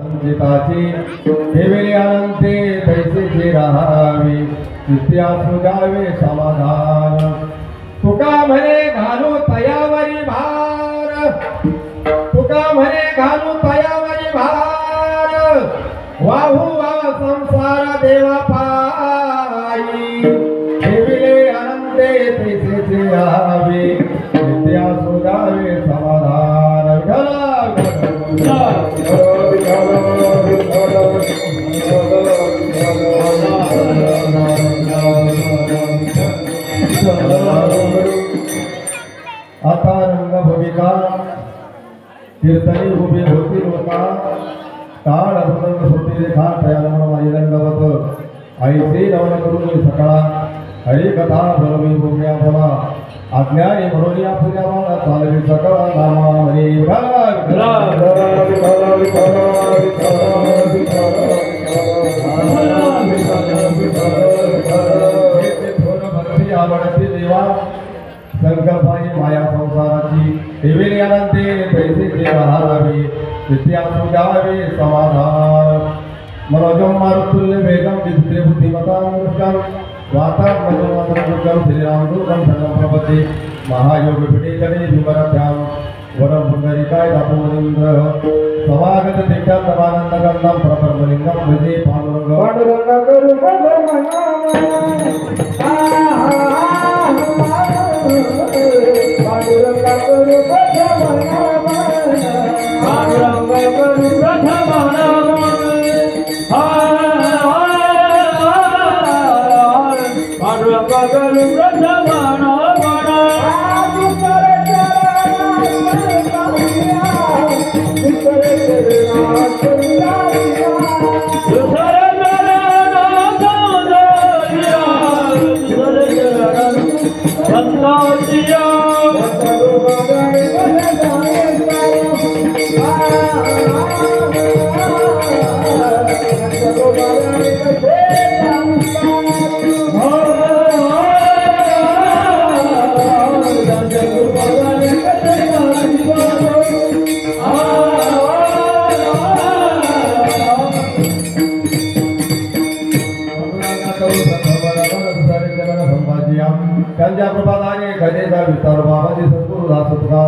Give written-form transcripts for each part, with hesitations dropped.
संचिताची ठेविले अनंते तैसेची राहावी नित्या सुगावे समाधान तुका म्हणे घालू तयावरी भार तुका म्हणे घालू तयावरी भार वाहू वा संसार देवा पायी ठेविले अनंते तैसेची राहावी नित्या सुगावे समाधान आता रंग भूमिका कीर्तनी उभी होती लोका काळ अभंग होती रेखा तयार माई रंगवत ऐसे नवन करून सकाळा हरिकथा भरवी भूम्या भवा आज्ञाने म्हणून या पुऱ्या बाळा चालवी सकळा नामा हरी भक्ती आवडती देवा संकल्पाची माया संसाराची ठेविली अनंते तैसेची राहावी नित्या सुगावे समाधान मनोजम मारुतुल्य वेगम विद्ये बुद्धिमता अनुष्ठान वाता मजोमात्रम श्रीराम दुर्गम धर्म प्रपत्ति महायोग पीठेचरे विवरभ्याम वरम पुंडरीकाय दापोलिंद्र समागत तीर्थां नमानंद गंधम प्रपरमलिंगम भजे पांडुरंग पांडुरंग करू त्यांच्या प्रभाताने गणेशा विस्तार बाबाजी सद्गुरु दासोत्रा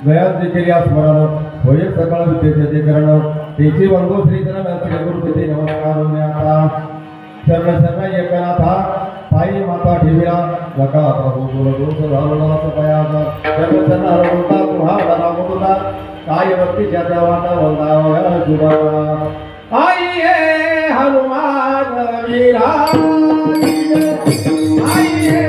गयाची केली स्मरण होय सकाळ विद्येचे करण तेची वंदो श्रीचरण श्री गुरुपती नमस्कार आता शरण शरण एकनाथा पायी माता ठेविला लका प्रभू बोल दोष झालो पयाचा शरण शरण हरवता तुम्हा धरा मुकुता काय भक्तीच्या देवाचा वंदावया जुबा आई हे हनुमान वीरा आई हे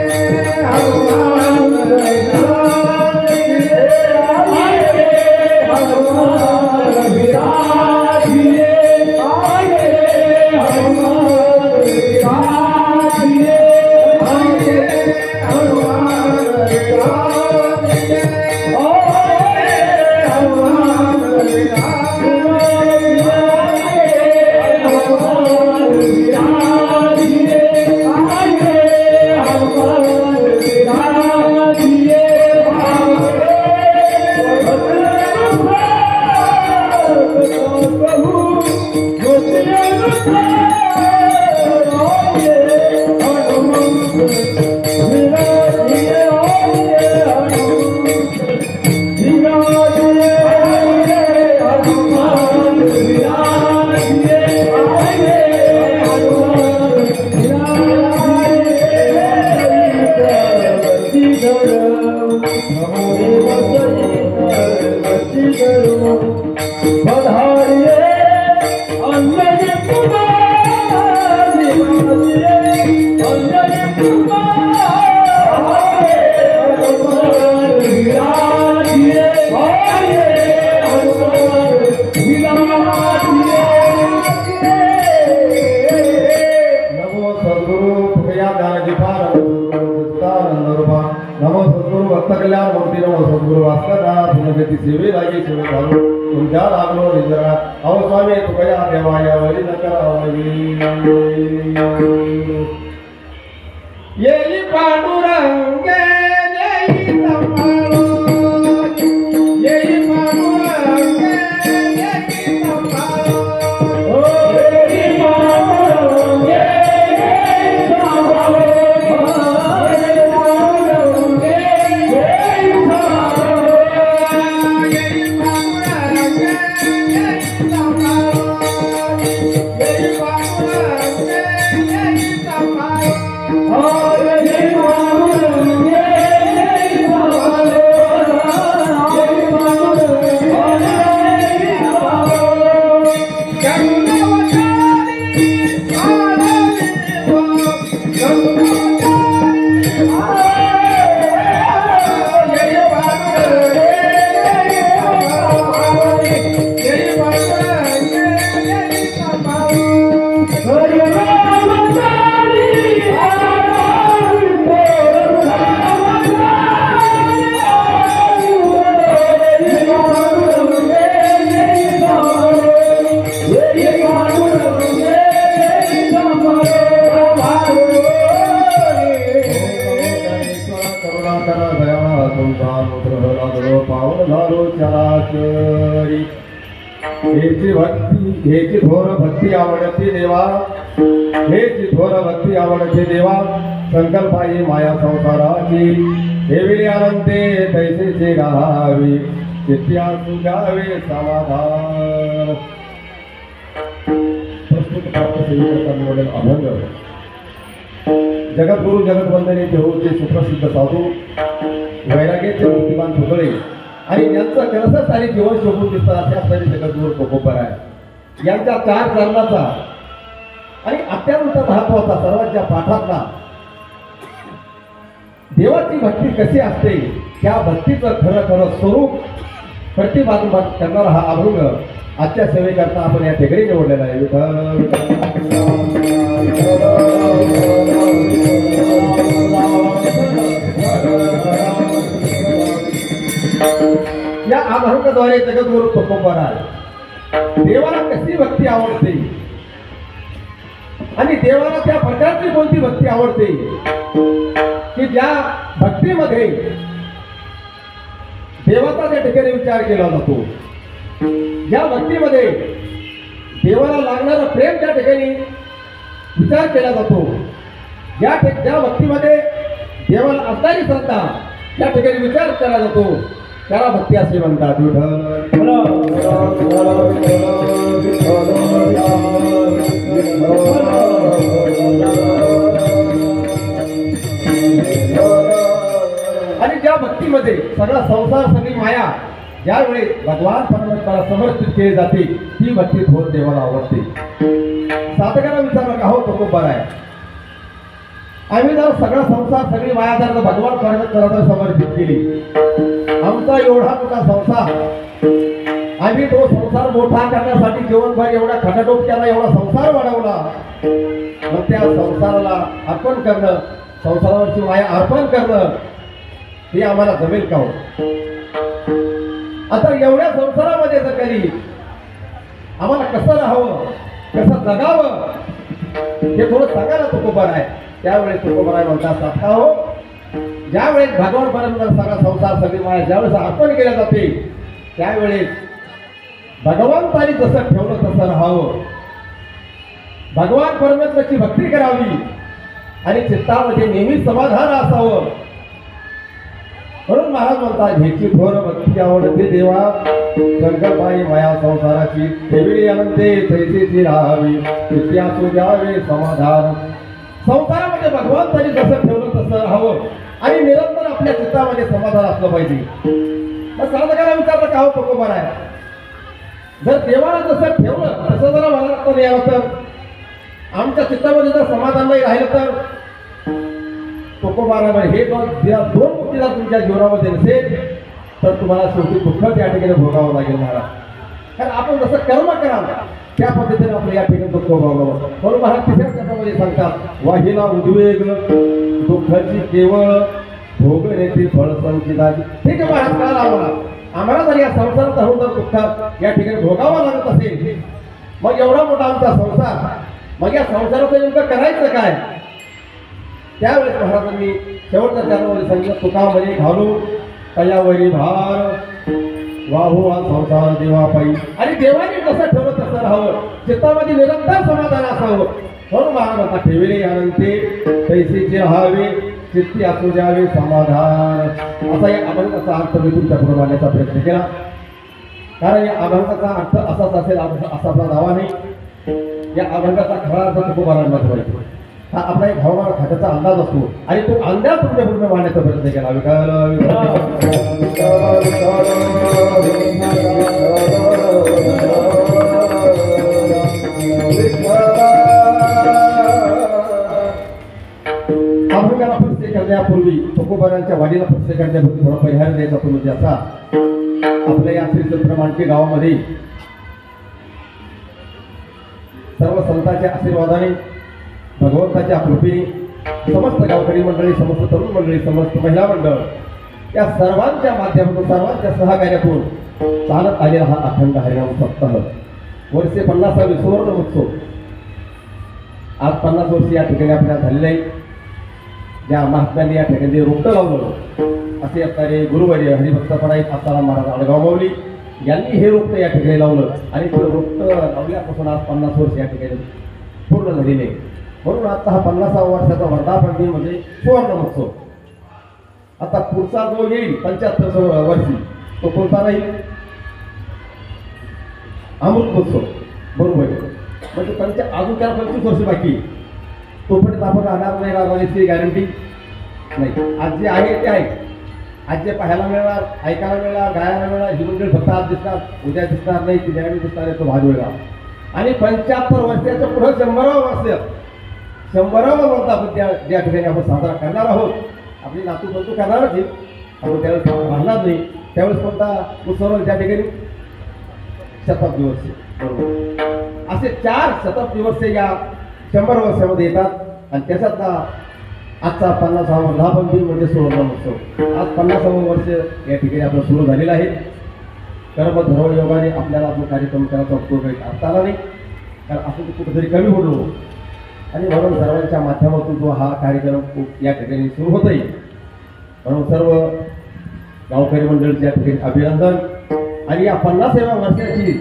नमो सद्गुरु भक्त कल्याण मूर्ती नमो सद्गुरु वास्करनाथ पुण्यगती सेवे लागी सेवे घालू तुमच्या लागलो निजरा अहो स्वामी तुकया देवाया वरी नकरावली येई पांडुरंगे येई संभाळो येई पांडुरंगे येई संभाळो हेची थोर भक्ती आवडती देवा, हेची थोर भक्ती आवडती देवा, संकल्पाई माया संसाराची, हेविली आनंदे तैसेची राहावी, चित्त्या सुजावे समाधान. प्रस्तुत निवडेल अभंग. जगद्गुरु जगतवंदने देऊचे सुप्रसिद्ध साधू वैराग्याचे मूर्तिमान पुतळे आणि यांचं कलसच आणि जीवन शोभून दिसतं अशा तरी जगद्गुरु तुकोबर आहे. यांच्या 4 चरणाचा आणि अत्यंत महत्वाचा सर्वांच्या पाठातला देवाची भक्ती कशी असते त्या भक्तीचं खरं खरं स्वरूप प्रतिपादन करणारा हा अभंग आजच्या सेवेकरता आपण या ठिकाणी निवडलेला आहे. या अभंगाद्वारे जगद्गुरु तुकोबर आहे देवाला कशी भक्ती आवडते आणि देवाला त्या प्रकारची कोणती भक्ती आवडते की ज्या भक्तीमध्ये देवाचा त्या ठिकाणी विचार केला जातो, ज्या भक्तीमध्ये देवाला लागणारं प्रेम त्या ठिकाणी विचार केला जातो, ज्या भक्तीमध्ये देवाला असणारी श्रद्धा त्या ठिकाणी विचार केला जातो त्याला भक्ती असे म्हणतात. आणि ज्या भक्तीमध्ये सगळा संसार सगळी माया ज्यावेळी भगवान परमेश्वराला समर्पित केली जाते ती भक्ती थोर देवाला आवडते. साधकांना विचारलं का हो तुकोबर आहे, आम्ही जर सगळा संसार सगळी माया जर भगवान परमेश्वराला समर्पित केली, आमचा एवढा मोठा संसार, आम्ही तो संसार मोठा करण्यासाठी जीवनभर एवढा खटाटोप केला, एवढा संसार वाढवला, मग त्या संसाराला अर्पण करणं, संसारावरची माया अर्पण करणं हे आम्हाला जमेल का हो? आता एवढ्या संसारामध्ये जर कधी आम्हाला कसं राहावं, कसं जगावं हे थोडं सांगा ना तुकोबर आहे. त्यावेळेस तुकोबर आहे म्हणतात साथा हो, ज्यावेळेस भगवान परमेश्वर सगळा संसार सगळी माया ज्यावेळेस अर्पण केल्या जाते त्यावेळेस भगवंतानी जसं ठेवलं तसं राहावं, भगवान परमेश्वराची भक्ती करावी आणि चित्तामध्ये नेहमी समाधान असावं. म्हणून महाराज म्हणतात ह्याची थोर भक्ती आवडते देवा, संकल्पाई माया संसाराची, ठेविली आनंदे तैसेची राहावी, चित्त्या सुजावे समाधान. संसारामध्ये भगवंतानी जसं ठेवलं तसं राहावं आणि निरंतर आपल्या चित्तामध्ये समाधान असलं पाहिजे. मग साधकाला विचारलं का हो तुकोबर आहे, जर देवाला जसं ठेवलं तसं जरा मला नाही आलं तर, आमच्या चित्तामध्ये जर समाधान नाही राहिलं तर तुकोबर हे दोन गोष्टी जर तुमच्या जीवनामध्ये नसेल तर तुम्हाला शेवटी दुःख त्या ठिकाणी भोगावं लागेल महाराज. कारण आपण जसं कर्म कराल त्या पद्धतीने आपलं या ठिकाणी दुःख भोगावं. म्हणून महाराज तिसऱ्या शब्दामध्ये सांगतात वाहिला उद्वेग दुःखाची केवळ भोगण्याची फळ संचिताची. ठीक आहे महाराज, कळाला आम्हाला जर या संसारात राहून जर दुःखात या ठिकाणी भोगावा लागत असेल, मग एवढा मोठा आमचा संसार, मग या संसाराचं नेमकं करायचं काय? त्यावेळेस महाराजांनी शेवटच्या चरणामध्ये सांगितलं तुका म्हणे घालू तयावरी भार, वाहू हा संसार देवापायी. आणि देवाने कसं ठेवलं तसं राहावं, चित्तामध्ये निरंतर समाधान असावं. म्हणून महाराजांना ठेविले आनंदे तैसेचे राहावे, चित्ती असू द्यावे समाधान. असा या अभंगाचा अर्थ मी तुमच्या पुढे मांडण्याचा प्रयत्न केला. कारण या अभंगाचा अर्थ असाच असेल असा आपला दावा नाही. या अभंगाचा खरा अर्थ तुकोबारांना माहिती, हा आपला एक हवामान खात्याचा अंदाज असतो आणि तो अंदाज तुमच्या पुढे मांडण्याचा प्रयत्न केला. अभंगाला परिचय करण्यापूर्वी तुकोबारांच्या वाडीला परिचय करण्यापूर्वी थोडा परिहार द्यायचा तो म्हणजे असा, आपल्या या श्री मांडके गावामध्ये सर्व संतांच्या आशीर्वादाने भगवंताच्या कृपेने समस्त गावकरी मंडळी, समस्त तरुण मंडळी, समस्त महिला मंडळ या सर्वांच्या माध्यमातून, सर्वांच्या सहकार्यातून चालत आलेला हा अखंड हरिनाम सप्ताह वर्षे 50वा सुवर्ण महोत्सव आज 50 वर्ष या ठिकाणी आपल्याला झालेले आहे. ज्या महात्म्यांनी या ठिकाणी रोपटं लावलं असे असणारे गुरुवर्य हरिभक्तपणा आसाराम महाराज आडगाव माऊली यांनी हे रोपटं या ठिकाणी लावलं आणि ते रोपटं लावल्यापासून आज 50 वर्ष या ठिकाणी पूर्ण झालेले आहे. म्हणून आता हा 50व्या वर्षाचा वर्धापन दिन म्हणजे सुवर्ण महोत्सव. आता पुढचा जो येईल 75व्या वर्षी तो कोणता राहील? अमृत महोत्सव. बरोबर म्हणजे अजून त्याला 25 वर्ष बाकी. तोपर्यंत आपण राहणार याची गॅरंटी नाही. आज जे आहे ते आहे. आज जे पाहायला मिळणार, ऐकायला मिळणार, गायला मिळणार, ही मंडळी फक्त आज दिसणार, उद्या दिसणार नाही, ती ज्यावेळी दिसणार आहे तो भाग वेगळा. आणि 75 वर्षाच्या पुढे 100वं वर्ष, 100वं वर्ष आपण ज्या ठिकाणी आपण साजरा करणार आहोत. आपली नातू बंधू करणारच आहे, आपण त्यावेळेस राहणार नाही. त्यावेळेस कोणता उत्सव त्या ठिकाणी? शताब्दी वर्ष. बरोबर असे 4 शताब्दी वर्ष या 100 वर्षामध्ये येतात. आणि त्याच्यातला आजचा 50वा वर्धापन दिन म्हणजे सुवर्ण महोत्सव. आज 50वं वर्ष या ठिकाणी आपलं सुरू झालेलं आहे. कर्म धर्म योगाने आपल्याला आपला कार्यक्रम करायचा उपयोग काही करता आला नाही, कारण आपण कुठेतरी कमी पडलो. आणि म्हणून सर्वांच्या माध्यमातून जो हा कार्यक्रम या ठिकाणी सुरू होत आहे, म्हणून सर्व गावकरी मंडळीच्या ठिकाणी अभिनंदन. आणि या 50व्या वर्षाची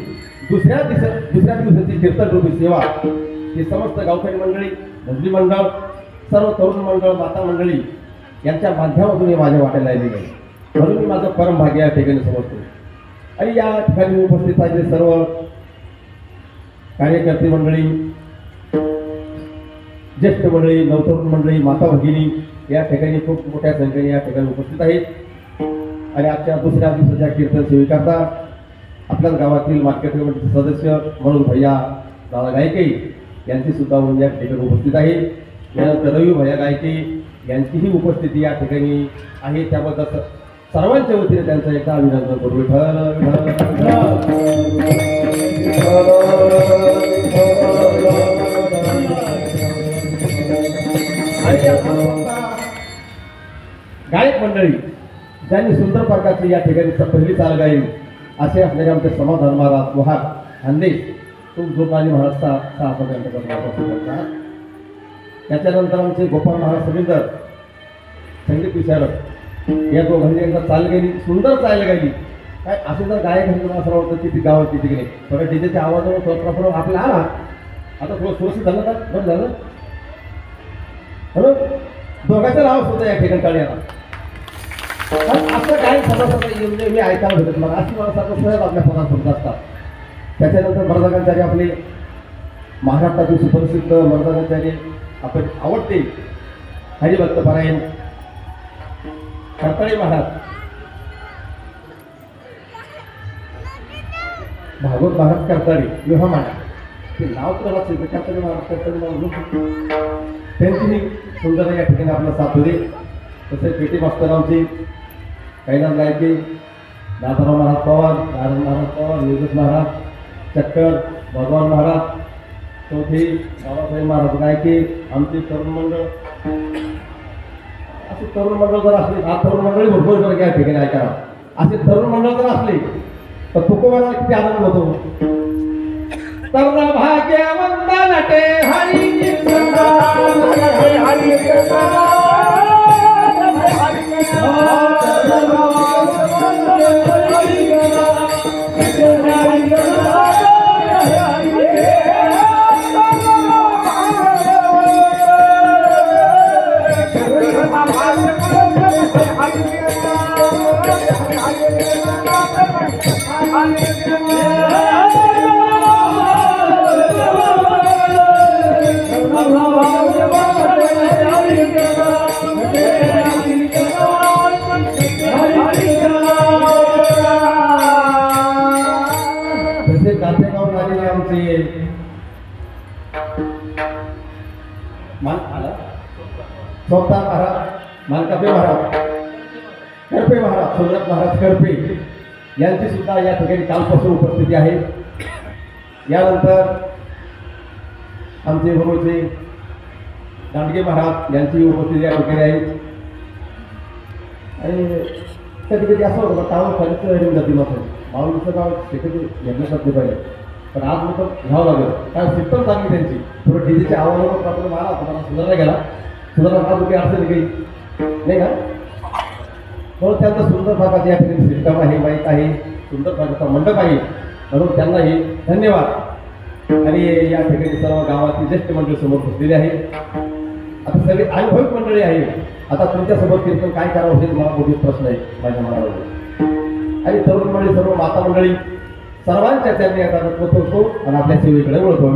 दुसऱ्या दिवसाची कीर्तन रूपी सेवा ही समस्त गावकरी मंडळी, भजनी मंडळ, सर्व तरुण मंडळ, माता मंडळी यांच्या माध्यमातून हे माझ्या वाट्याला आलेली आहे. म्हणून मी माझं परम भाग्य या ठिकाणी समजतो. आणि या ठिकाणी उपस्थित असलेले सर्व कार्यकर्ते मंडळी, ज्येष्ठ मंडळी, नवतरुण मंडळी, माता भगिनी या ठिकाणी खूप मोठ्या संख्येने या ठिकाणी उपस्थित आहेत. आणि आजच्या दुसऱ्या दिवसाच्या कीर्तन सेविकांचा आपल्याच गावातील मार्केट कमिटीचे सदस्य म्हणून भैया दादा गायके यांची सुद्धा या ठिकाणी उपस्थित आहे. यानंतर रवी भैया गायके यांचीही उपस्थिती या ठिकाणी आहे. त्याबद्दल सर्वांच्या वतीने त्यांचं एकदा अभिनंदन करू. गायक मंडळी ज्यांनी सुंदर प्रकारची या ठिकाणी पहिली चाल गायली असे असणारे आमचे समाधान महाराज वहार खानदेश जोडणारी महाराष्ट्र करतात. त्याच्यानंतर आमचे गोपाळ महाराज समिंदर संगीत विशारद या दोघांनी एकदा चाल गायली, सुंदर चाल गायली. काय असे जर गायक असं वाटतं की ती गावात तिथे गेले थोड्या डीजेच्या आवाजावर थोडा आपला आला. आता थोडं सुरक्षित झालं का? बरं झालं. म्हणून दोघांचं नाव होतं या ठिकाणी काढण्याला. असं काय म्हणजे मी ऐकायला भेटत मला अशी माणसाचं सहज आपल्या पदार्थ होत असतात. त्याच्यानंतर मर्दानाचार्य आपले महाराष्ट्रातील सुप्रसिद्ध मर्दानाचार्य आपण आवडते हरिभक्त पारायण करताळे महाराज, भागवत महाराज करताळे विवाह मांडा ते नाव तर लक्षात करताळे महाराज त्यांची सुंदर या ठिकाणी आपला साथ होते. तसे पेटी मास्तरांची कैलास गायके, दादाराव महाराज पवार, नारायण महाराज पवार, योगेश महाराज चक्कर, भगवान महाराज चौथी, बाबासाहेब महाराज गायके, आमचे तरुण मंडळ. असे तरुण मंडळ जर असले, आज तरुण मंडळी भरपूर जर या ठिकाणी ऐका, असे तरुण मंडळ जर असले तर तुकोबाला किती आनंद होतो. तरुण भाग्यवंत नटे हरी स्वतः महाराज मानकापे महाराज करपे महाराज सोमनाथ महाराज करपे यांची सुद्धा या ठिकाणी कालपासून उपस्थिती आहे. यानंतर आमचे बरोबरचे दांडगे महाराज यांची उपस्थिती या ठिकाणी आहे. आणि कधी कधी असं होतं टावर खर्च येऊन जाते मात्र माऊलीचं गाव शेती घेण्यासाठी पाहिजे, पण आज मग घ्यावं लागेल कारण सिस्टम चांगली त्यांची. थोडं डीजेच्या आवाजावर आपण मारा तुम्हाला सुधारला गेला, सुधारणा हा कुठे अडचण काही नाही का. म्हणून त्यांचं सुंदर प्रकारची या ठिकाणी सिस्टम आहे, माहीत आहे. सुंदर प्रकारचा मंडप आहे म्हणून त्यांनाही धन्यवाद. आणि या ठिकाणी सर्व गावातील ज्येष्ठ मंडळी समोर बसलेली आहे. आता सगळे अनुभवी मंडळी आहे. आता तुमच्यासोबत कीर्तन काय करावं हे मला मोठे प्रश्न आहे माझ्या मनावर. आणि तरुण मंडळी सर्व माता मंडळी सर्वांच्या चरणी आता नतमस्तक होतो आणि आपल्या सेवेकडे वळतो.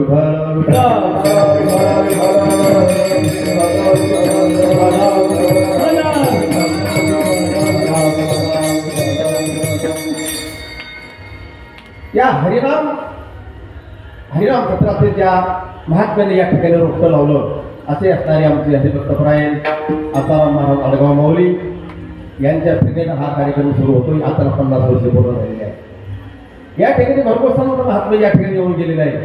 या हरिनाम सत्राचे ज्या महात्म्याने या ठिकाणी रोपटं लावलं असे असणारे आमचे हरिभक्तपरायण आसाराम महाराज आडगाव माऊली यांच्या प्रेरणेने हा कार्यक्रम सुरू होतो. आता 50 वर्षे पूर्ण झालेले आहे. या ठिकाणी भरपूर संत महात्मा या ठिकाणी येऊन गेलेले आहे.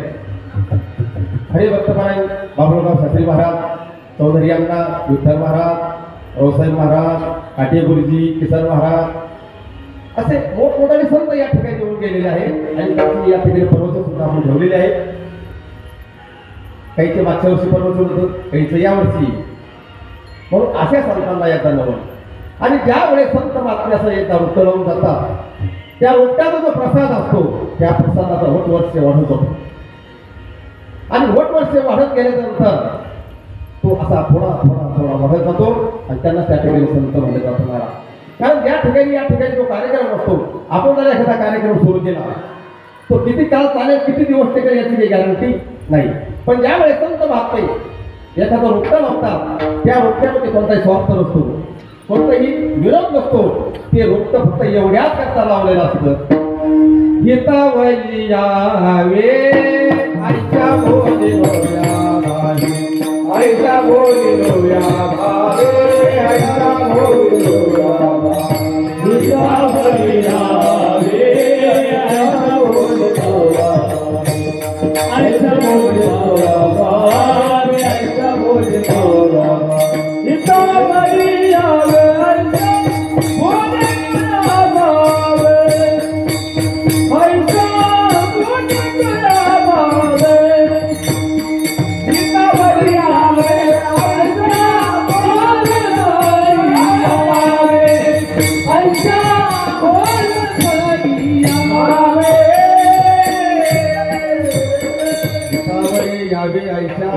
हरिभक्तपरायण बाबुळगाव शास्त्री महाराज, चौधरी अण्णा, विठ्ठल महाराज, रावसाहेब महाराज, काटे गुरुजी, किसन महाराज असे मोठमोठाले संत या ठिकाणी येऊन गेलेले आहेत. आणि त्यांची या ठिकाणी पर्वत सुद्धा आपण ठेवलेले आहेत. काहीचे मागच्या वर्षी पर्वत होतं, काहीचं यावर्षी. म्हणून अशा संतांना एकदा नवं. आणि ज्या वेळेस संत महात्म्याचं एकदा रोपटं लावून जातात त्या रोपट्याचा जो प्रसाद असतो त्या प्रसादाचा वटवर्ष वाढत जातो. आणि वटवर्ष वाढत गेल्यानंतर तो असा थोडा थोडा थोडा वाढत जातो आणि त्यांना त्या ठिकाणी संत म्हणले जातो. कारण या ठिकाणी जो कार्यक्रम असतो आपण जर एखादा कार्यक्रम सुरू केला तो किती काळ चालेल किती दिवस टिकेल याची काही गॅरंटी नाही. पण ज्यावेळेस संत महात्मे एखादा रोपटा लावतात त्या रोपट्यामध्ये कोणताही स्वार्थ नसतो, कोणताही विरोध नसतो. ते रोपट फक्त एवढ्याच करता लावलेलं असतं. हितावली यावे आईच्या बोलिलोया भावे, आईच्या बोलिलोया भावे, आईच्या बोलिलोया भावे. हितावली यावे आईच्या बोलिलोया भावे, आईच्या बोलिलोया भावे, आईच्या बोलिलोया भावे. हितावली यावे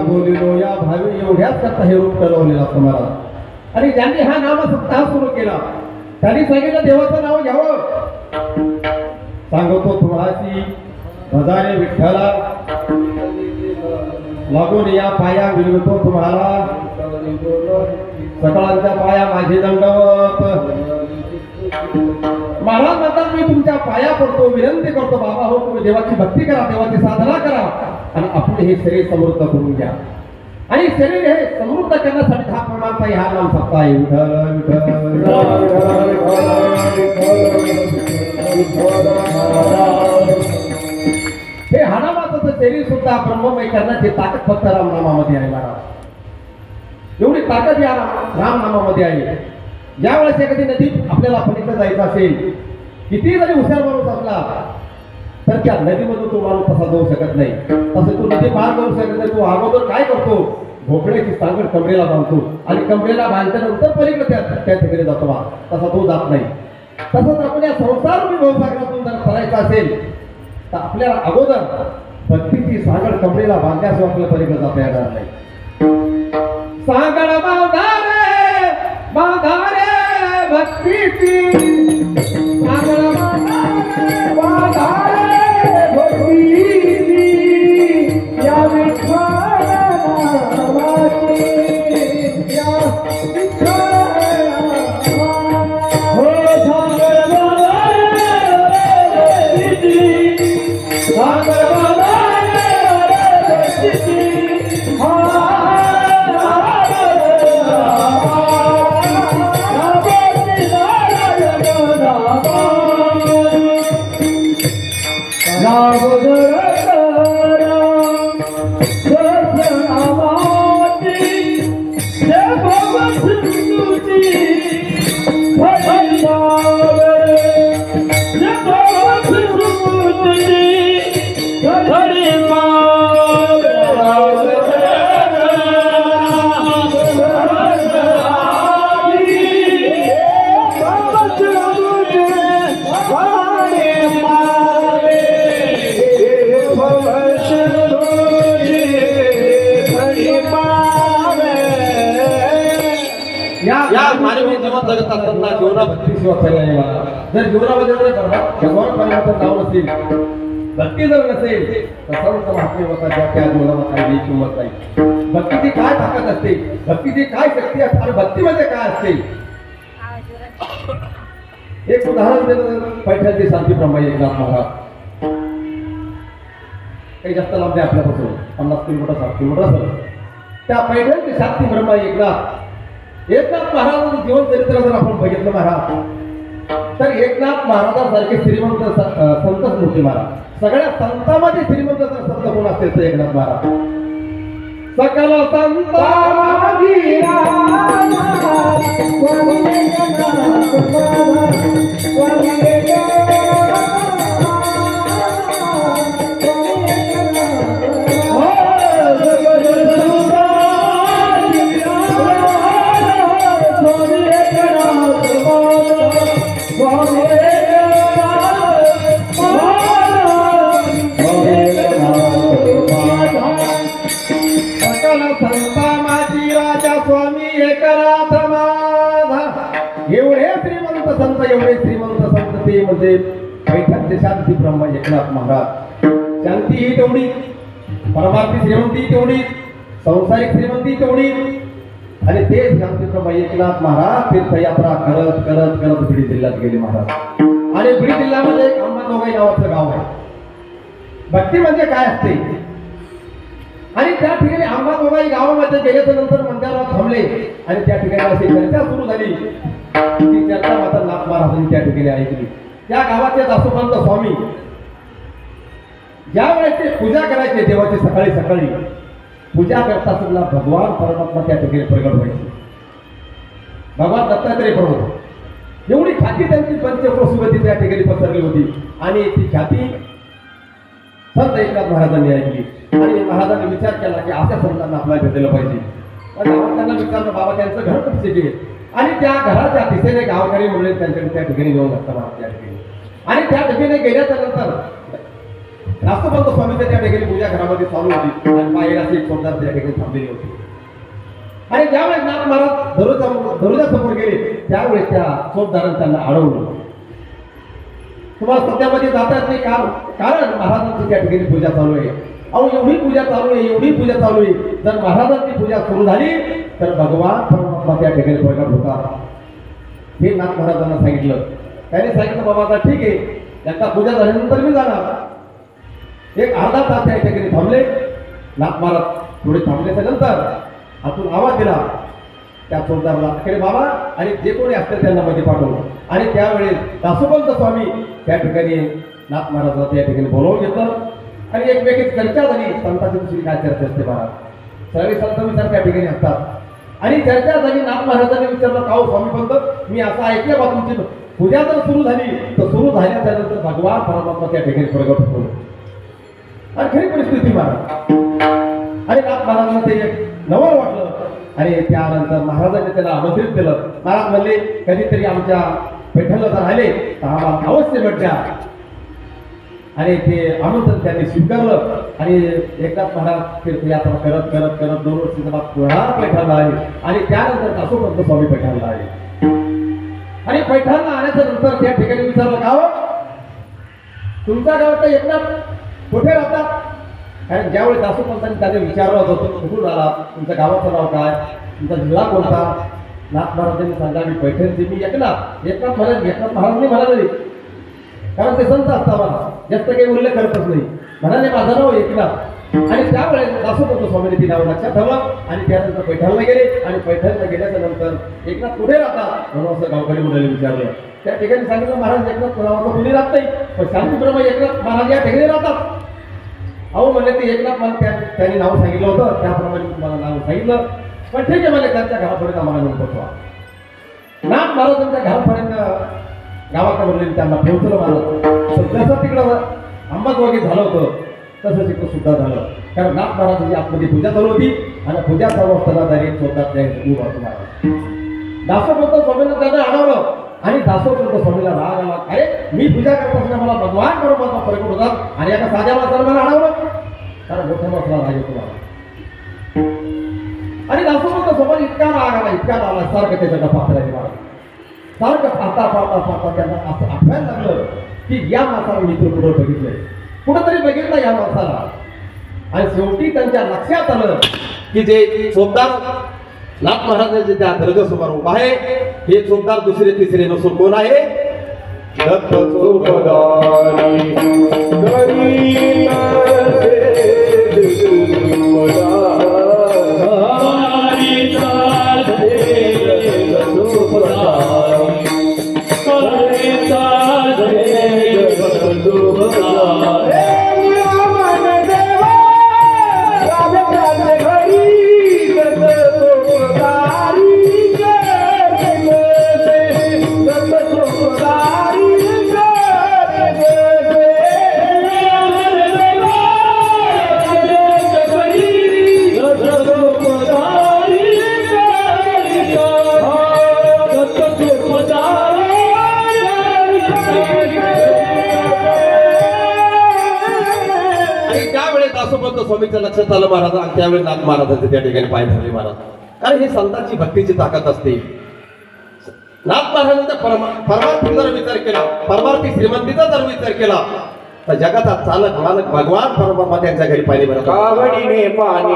बोलिलोया भावे एवढ्याच करता हे रूप ठरवलेलं असतं महाराज. आणि ज्यांनी हा नाम सप्ताह सुरू केला त्यांनी सांगितलं देवाचं नाव घ्यावं. सांगतो तुम्हाची भजाने विठ्ठला लागून या पाया विनवतो तुम्हाला, सकळांच्या पाया माझे दंडवत. महाराज म्हणतात मी तुमच्या पाया पडतो, विनंती करतो बाबा हो तुम्ही देवाची भक्ती करा, देवाची साधना करा आणि आपले हे शरीर समृद्ध करून घ्या. आणि शरीर हे समृद्ध करण्यासाठी हा प्रमाणता हा नाम सप्ताह आहे. हे हनामाचं शरीर सुद्धा ब्रह्ममय करण्याची ताकद फक्त रामनामामध्ये आहे महाराज. एवढी ताकद या रामनामामध्ये आहे. ज्यावेळेस एखादी नदी आपल्याला पलीकडे जायचं असेल, किती जरी हुशार माणूस असला तर त्या नदीमधून तो माणूस तसा जाऊ शकत नाही. तसं तो नदी पार करू शकत नाही. तो अगोदर काय करतो, भोपळ्याची सांगड कमरेला बांधतो आणि कमरेला बांधल्यानंतर पलीकडे त्या ठिकाणी जातो. तसा तो जात नाही. तसंच आपल्या संसार व्यवसायातून जर करायचा असेल तर आपल्याला अगोदर भक्तीची सांगड कमरेला बांधल्याशिवाय आपल्या पलीकडे जाता येणार नाही. सांगड बांधारे भक्तीची, सांगड बांधारे भक्तीची, या विठ्ठल नामाची, या विठ्ठल हो. सांगड बांधारे भक्तीची, सांगड बांधारे भक्तीची, मानवी जीवन जगत असताना जीवनाभक्तीशिवाय पर्याय नाही महाराज. जर जीवनामध्ये जर भगवान परमात्मा नाव नसेल, भक्ती जर नसेल तर सर्व महात्मे होता त्या जीवनाला काही किंमत नाही. भक्तीची काय ताकद असते, भक्तीची काय शक्ती असते आणि भक्तीमध्ये काय असते. एक उदाहरण देतो, पैठणचे शांती ब्रह्मा एकनाथ महाराज. काही जास्त लांब नाही आपल्यापासून, 50 किलोमीटर 60 किलोमीटर असेल. त्या पैठणचे शांती ब्रह्मा एकनाथ महाराजांचं जीवन चरित्र जर आपण बघितलं महाराज, तर एकनाथ महाराजांसारखे श्रीमंत संतच मोठे महाराज. सगळ्या संतांमध्ये श्रीमंत जर संत कोण असते तर एकनाथ महाराज. सकल संतांमध्ये एवढे श्रीमंत संत ते म्हणजे पैठणचे शांती ब्रह्मा एकनाथ महाराज. शांती ही तेवढी, परमार्थी श्रीमंती तेवढी, संसारिक श्रीमंती तेवढी. आणि ते शांती ब्रह्मा एकनाथ महाराज तीर्थयात्रा करत करत करत बीड जिल्ह्यात गेले महाराज. आणि बीड जिल्ह्यामध्ये एक अंबाजोगाई नावाचं गाव आहे. भक्ती म्हणजे काय असते. आणि त्या ठिकाणी अंबाजोगाई गावामध्ये गेल्याच्या नंतर मंदिरात थांबले आणि त्या ठिकाणी अशी चर्चा सुरू झाली. ती चर्चा मात्र नाथ महाराजांनी त्या ठिकाणी ऐकली. त्या गावाचे दासोपंत स्वामी ज्या वेळेस ते पूजा करायचे देवाची, सकाळी सकाळी पूजा करता असताना भगवान परमात्मा त्या ठिकाणी प्रगट व्हायचे. भगवान दत्तात्रय प्रभू एवढी ख्याती त्यांची पंचप्रसुगती त्या ठिकाणी पसरली होती. आणि ती ख्याती संत एकनाथ महाराजांनी ऐकली. आणि महाराजांनी विचार केला की अशा संतांना आपल्याला भेटलं पाहिजे. त्यांना विचारलं, बाबा त्यांचं घर कुठचे गेले. आणि त्या घराच्या दिशेने गावकरी म्हणले त्यांच्याकडे त्या ठिकाणी घेऊन असतात त्या ठिकाणी. आणि त्या ठिकाणी गेल्याच्या नंतर दासोपंत स्वामीच्या त्या ठिकाणी पूजा घरामध्ये चालू होती आणि बाहेर अशी एक चौदार त्या ठिकाणी थांबलेली होती. आणि ज्यावेळेस नाथ महाराज दरोजासमोर गेले त्यावेळेस त्या चोरदारांनी त्यांना अडवलं. तुम्हाला सत्यामध्ये जाता येत नाही कारण महाराजांची त्या ठिकाणी पूजा चालू आहे. अहो एवढी पूजा चालू आहे, एवढी पूजा चालू आहे. जर महाराजांची पूजा सुरू झाली तर भगवान परमात्मा त्या ठिकाणी प्रगट होता. हे नाथ महाराजांना सांगितलं. त्याने सांगितलं, बाबा आता ठीक आहे, त्यांचा पूजा झाल्यानंतर मी जाणार. एक अर्धा तास त्या ठिकाणी थांबले. नाथ महाराज थोडे थांबल्याच्या नंतर आतून आवाज दिला त्या चोरदारला, अरे बाबा, आणि जे कोणी असतील त्यांना मध्ये पाठवलं. आणि त्यावेळेस दासोपंत स्वामी त्या ठिकाणी नाथ महाराजांना त्या ठिकाणी बोलावून घेतलं. आणि एकमेकीत चर्चा झाली. संतांच्या विषयी काय चर्चा असते महाराज, सगळे संत विचार त्या ठिकाणी असतात. आणि चर्चा झाली. नाथ महाराजांनी विचारलं, का हो स्वामीपंत, मी असं ऐकलं बा तुमची पूजा जर सुरू झाली तर सुरू झाल्याच्या नंतर भगवान परमात्मा त्या ठिकाणी प्रगट होतो. आणि खरी परिस्थिती महाराज. आणि नाथ महाराजांना ते नवल वाटलं. आणि त्यानंतर महाराजांनी त्याला आमंत्रित केलं. महाराज म्हणले, कधीतरी आमच्या पैठणला जर आले तर आम्हाला अवश्य भेट द्या. आणि ते आमंत्रण त्यांनी स्वीकारलं. आणि एकनाथ महाराज तीर्थयात्रा करत करत करत 2 वर्षाचा पुन्हा पैठणला आले. आणि त्यानंतर दासोपंत स्वामी पैठणला आले. आणि पैठणला आल्याच्या नंतर त्या ठिकाणी विचारलं, गाव तुमच्या गावात एकनाथ कुठे राहतात. कारण ज्यावेळी दासोपंतांनी त्याने विचारलं होतं, कुठून आला, तुमच्या गावाचं नाव काय, तुमचा जिल्हा कोणता. नाथ महाराजांनी सांगा, मी पैठणचे, मी एकनाथ महाराजांनी म्हणाले, कारण ते संत असता मला जास्त काही उल्लेख करतच नाही. म्हणाले माझं नाव एकनाथ. आणि त्यावेळेस दासोपंत स्वामीने ती नाव लक्षात ठेवलं. आणि त्यानंतर पैठणला गेले. आणि पैठणला गेल्याच्या नंतर एकनाथ कुठे राहतात म्हणून असं गावकरी मुलांनी विचारलं. त्या ठिकाणी सांगितलं, महाराज एकनाथ नावाचं कुणी राहत नाही, पण शांतीब्रह्मा एकनाथ महाराज या ठिकाणी राहतात. अहो म्हणले, ते एकनाथ मला त्यांनी नाव सांगितलं होतं, त्याप्रमाणे तुम्हाला नाव सांगितलं. पण ठीक आहे म्हणले, त्यांच्या घरापर्यंत आम्हाला घेऊन पोहोचवा. नाथ महाराजांच्या घरापर्यंत गावाकडे म्हणले त्यांना पोहोचलं महाराज. जसं तिकडं अंबाजोगाई झालं होतं तसं तिकडं सुद्धा झालं. कारण नाथ महाराजांची आतमध्ये पूजा चालू होती. आणि पूजा चालू असताना डायरेक्ट स्वतः महाराज दासोपंत स्वामींना त्यांना अडवलं. आणि दासोपंत स्वामीला राग आला, अरे मी पूजा करत असताना मला भगवान परमात्मा प्रकट होतात आणि एका साध्या माणसाला मला अडवलं. कारण मोठ्या माणसाला राग येतो मला. आणि दासोपंत समोर इतका राग आला सारखं त्याच्याकडे पाहता महाराज सारखं पाहता त्यांना असं आठवायला लागलं की या माणसाला मी तो कुठं बघितलंय कुठंतरी बघितलं या माणसाला आणि शेवटी त्यांच्या लक्षात आलं की जे चोपदार नाथ महाराजांचे त्या दर्जासमोर उभा आहे हे चोपदार दुसरे तिसरे नसून कोण आहे दत्त चोपदारी स्वामीच्या लक्षात आलं महाराज आणि त्यावेळी नाथ महाराजांचे त्या ठिकाणी पाय धरले महाराज कारण हे संतांची भक्तीची ताकद असते नाथ महाराजांचा परमार्थीचा जर विचार केला परमार्थी श्रीमंतीचा जर विचार केला तर जगाचा चालक मालक भगवान परमात्मा त्यांच्या घरी पाणी भरत कावडीने पाणी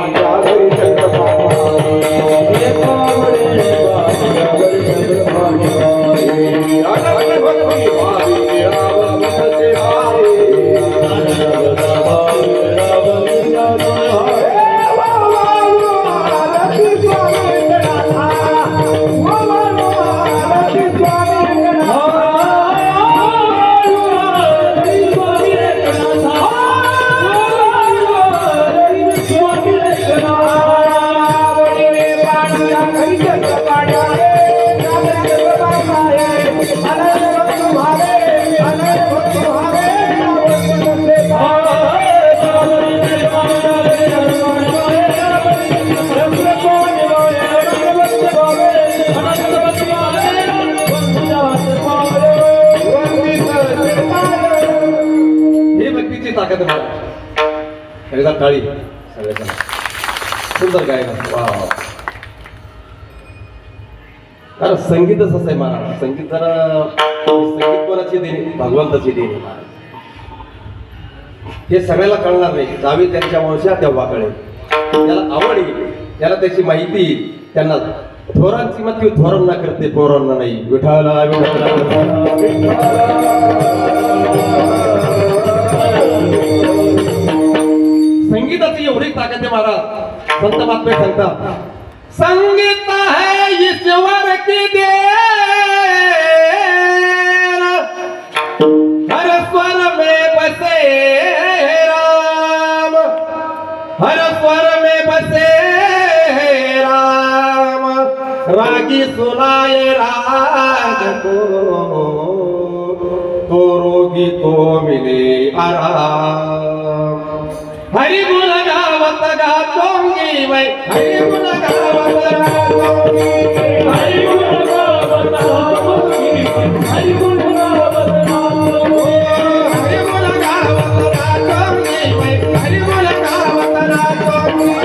ताकद एकदा टाळी सगळ्याचा सुंदर गायन कारण संगीतच असं आहे महाराज संगीत जरा संगीत कोणाची देणे भगवंताची देणे हे सगळ्याला कळणार नाही जावी त्यांच्या वंशा तेव्हा कळेल त्याला आवड येईल त्याला त्याची माहिती त्यांना थोरांची मत थोरांना करते पोरांना नाही विठाला संगीताची एवढी ताकद आहे महाराज संत महात्मे सांगतात संगीत है ईश्वर की देन हर स्वर में बसे राम हर स्वर में बसे राम रागी सुनाए राग को तो रोगी को मिले आराम हरि गुण गावत गातोंगी मैं हरि गुण गावत गातोंगी हरि गुण गावत गातोंगी हरि गुण गावत गातोंगी हरि गुण गावत गातोंगी मैं हरि गुण गावत गातोंगी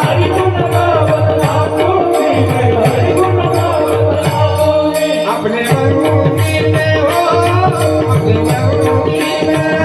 हरि गुण गावत गातोंगी मैं हरि गुण गावत गातोंगी अपने रंगी में हो अपने रंगी में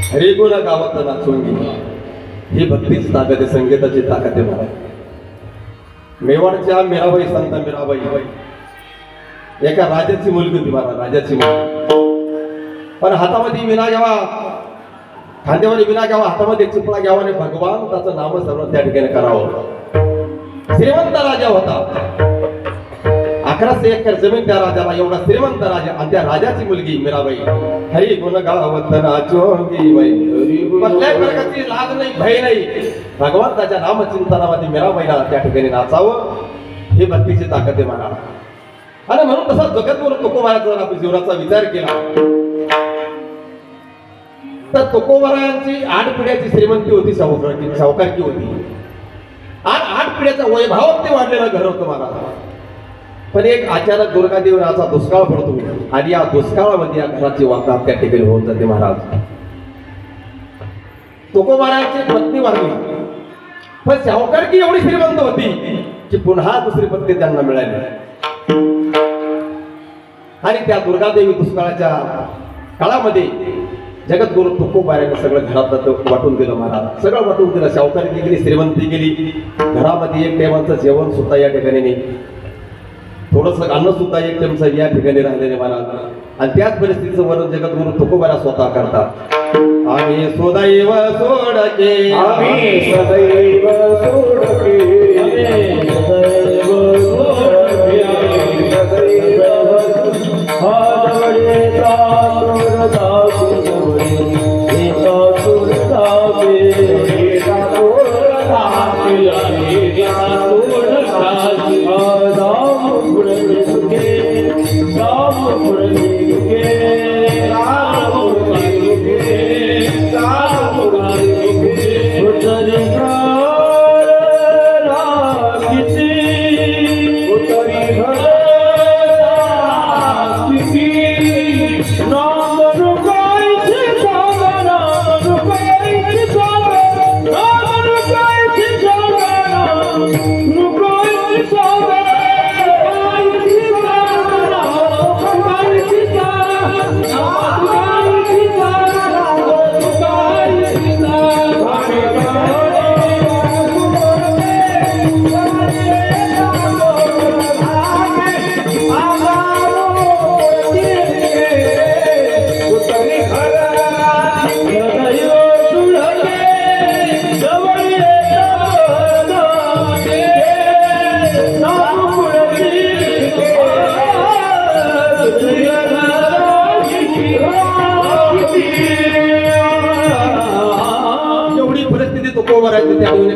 हरिगुण गावात नाचोंगी ही भक्तीच ताकद आहे संगीताची ताकद आहे महाराज मेवाडच्या मीराबाई संत मीराबाई एका राजाची मुलगी होती महाराज, राजाची मुलगी. पण हातामध्ये विना घ्यावा, खांद्यावर विना घ्यावा, हातामध्ये चिपळा घ्यावा आणि भगवान त्याचं नामस्मरण त्या ठिकाणी करावं. श्रीमंत राजा होता, 1100 एकर जमीन त्या राजाला, एवढा श्रीमंत राजा. आणि त्या राजाची मुलगी मीराबाई हरी गुण गावत नाचोगी बाई, कुठल्याही प्रकारची लाज नाही, भय नाही. भगवंताच्या नामचिंतनामध्ये मीराबाईला त्या ठिकाणी नाचावं, ही भक्तीची ताकद आहे महाराज. आणि म्हणून तसा जगद्गुरु तुकोबाराचा जर आपण जीवनाचा विचार केला तर तुकोबारांची 8 पिढ्याची श्रीमंती होती, सावकारकी होती. 8 पिढ्याचा वैभव ते वाढलेलं घर होतं महाराज. पण एक अचानक दुर्गादेवी नावाचा दुष्काळ पडतो आणि या दुष्काळामध्ये या घराची वागणूक त्या ठिकाणी होऊन जाते महाराज. तुकोबारांची पत्नी वारली, पण सावकारकी एवढी श्रीमंत होती की पुन्हा दुसरी पत्नी त्यांना मिळाली. आणि त्या दुर्गादेवी दुष्काळाच्या काळामध्ये जगद्गुरु तुकोबाराने सगळं घरात वाटून दिलं महाराज, सगळं वाटून दिलं. सावकारकी गेली, श्रीमंती गेली, घरामध्ये एक टायमाचं जेवण सुद्धा या ठिकाणी नाही, थोडंसं अन्न सुद्धा एक चमचा या ठिकाणी राहिलेले महाराज. आणि त्याच परिस्थितीचं वर्णन जगद्गुरु तुकोबारा स्वतः करतात. आम्ही सदैव सोडके, आम्ही सदैव सोडके,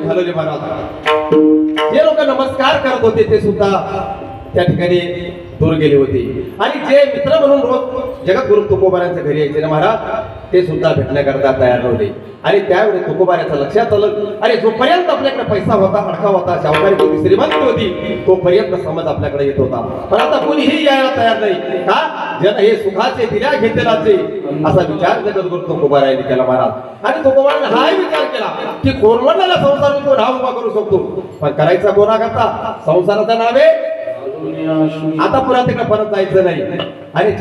घालवले महाराज. जे लोक नमस्कार करत होते ते सुद्धा त्या ठिकाणी दूर गेले होते. आणि जे मित्र म्हणून रोज जगद्गुरु तुकोबारांच्या घरी यायचे ना महाराज, ते सुद्धा भेटण्याकरता तयार नव्हते. आणि त्यावेळी तुकोबाराच्या लक्षात आलं, अरे जोपर्यंत आपल्याकडे पैसा होता, अडका होता, सावकारकी होती, श्रीमंत होती, तोपर्यंत समज आपल्याकडे येत होता. पण आता कोणीही यायला तयार नाही. का? जन हे सुखाचे दिल्या घेतलेलाचे असा विचार जगद्गुरु तुकोबारांनी केला महाराज. आणि तुकोबारांनी हाही विचार केला की कोरमंडला संसार तो नाव उभा करू शकतो, पण करायचा कोणा करता? संसाराचं नावे आता पुन्हा तिकडे परत जायचं नाही. आणि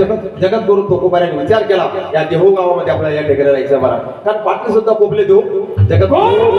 जगद्गुरु तुकोबारांनी विचार केला, या देहू गावामध्ये आपल्याला या ठिकाणी राहायचं मला. कारण पाटली सुद्धा कोपले देऊ जगद्गुरु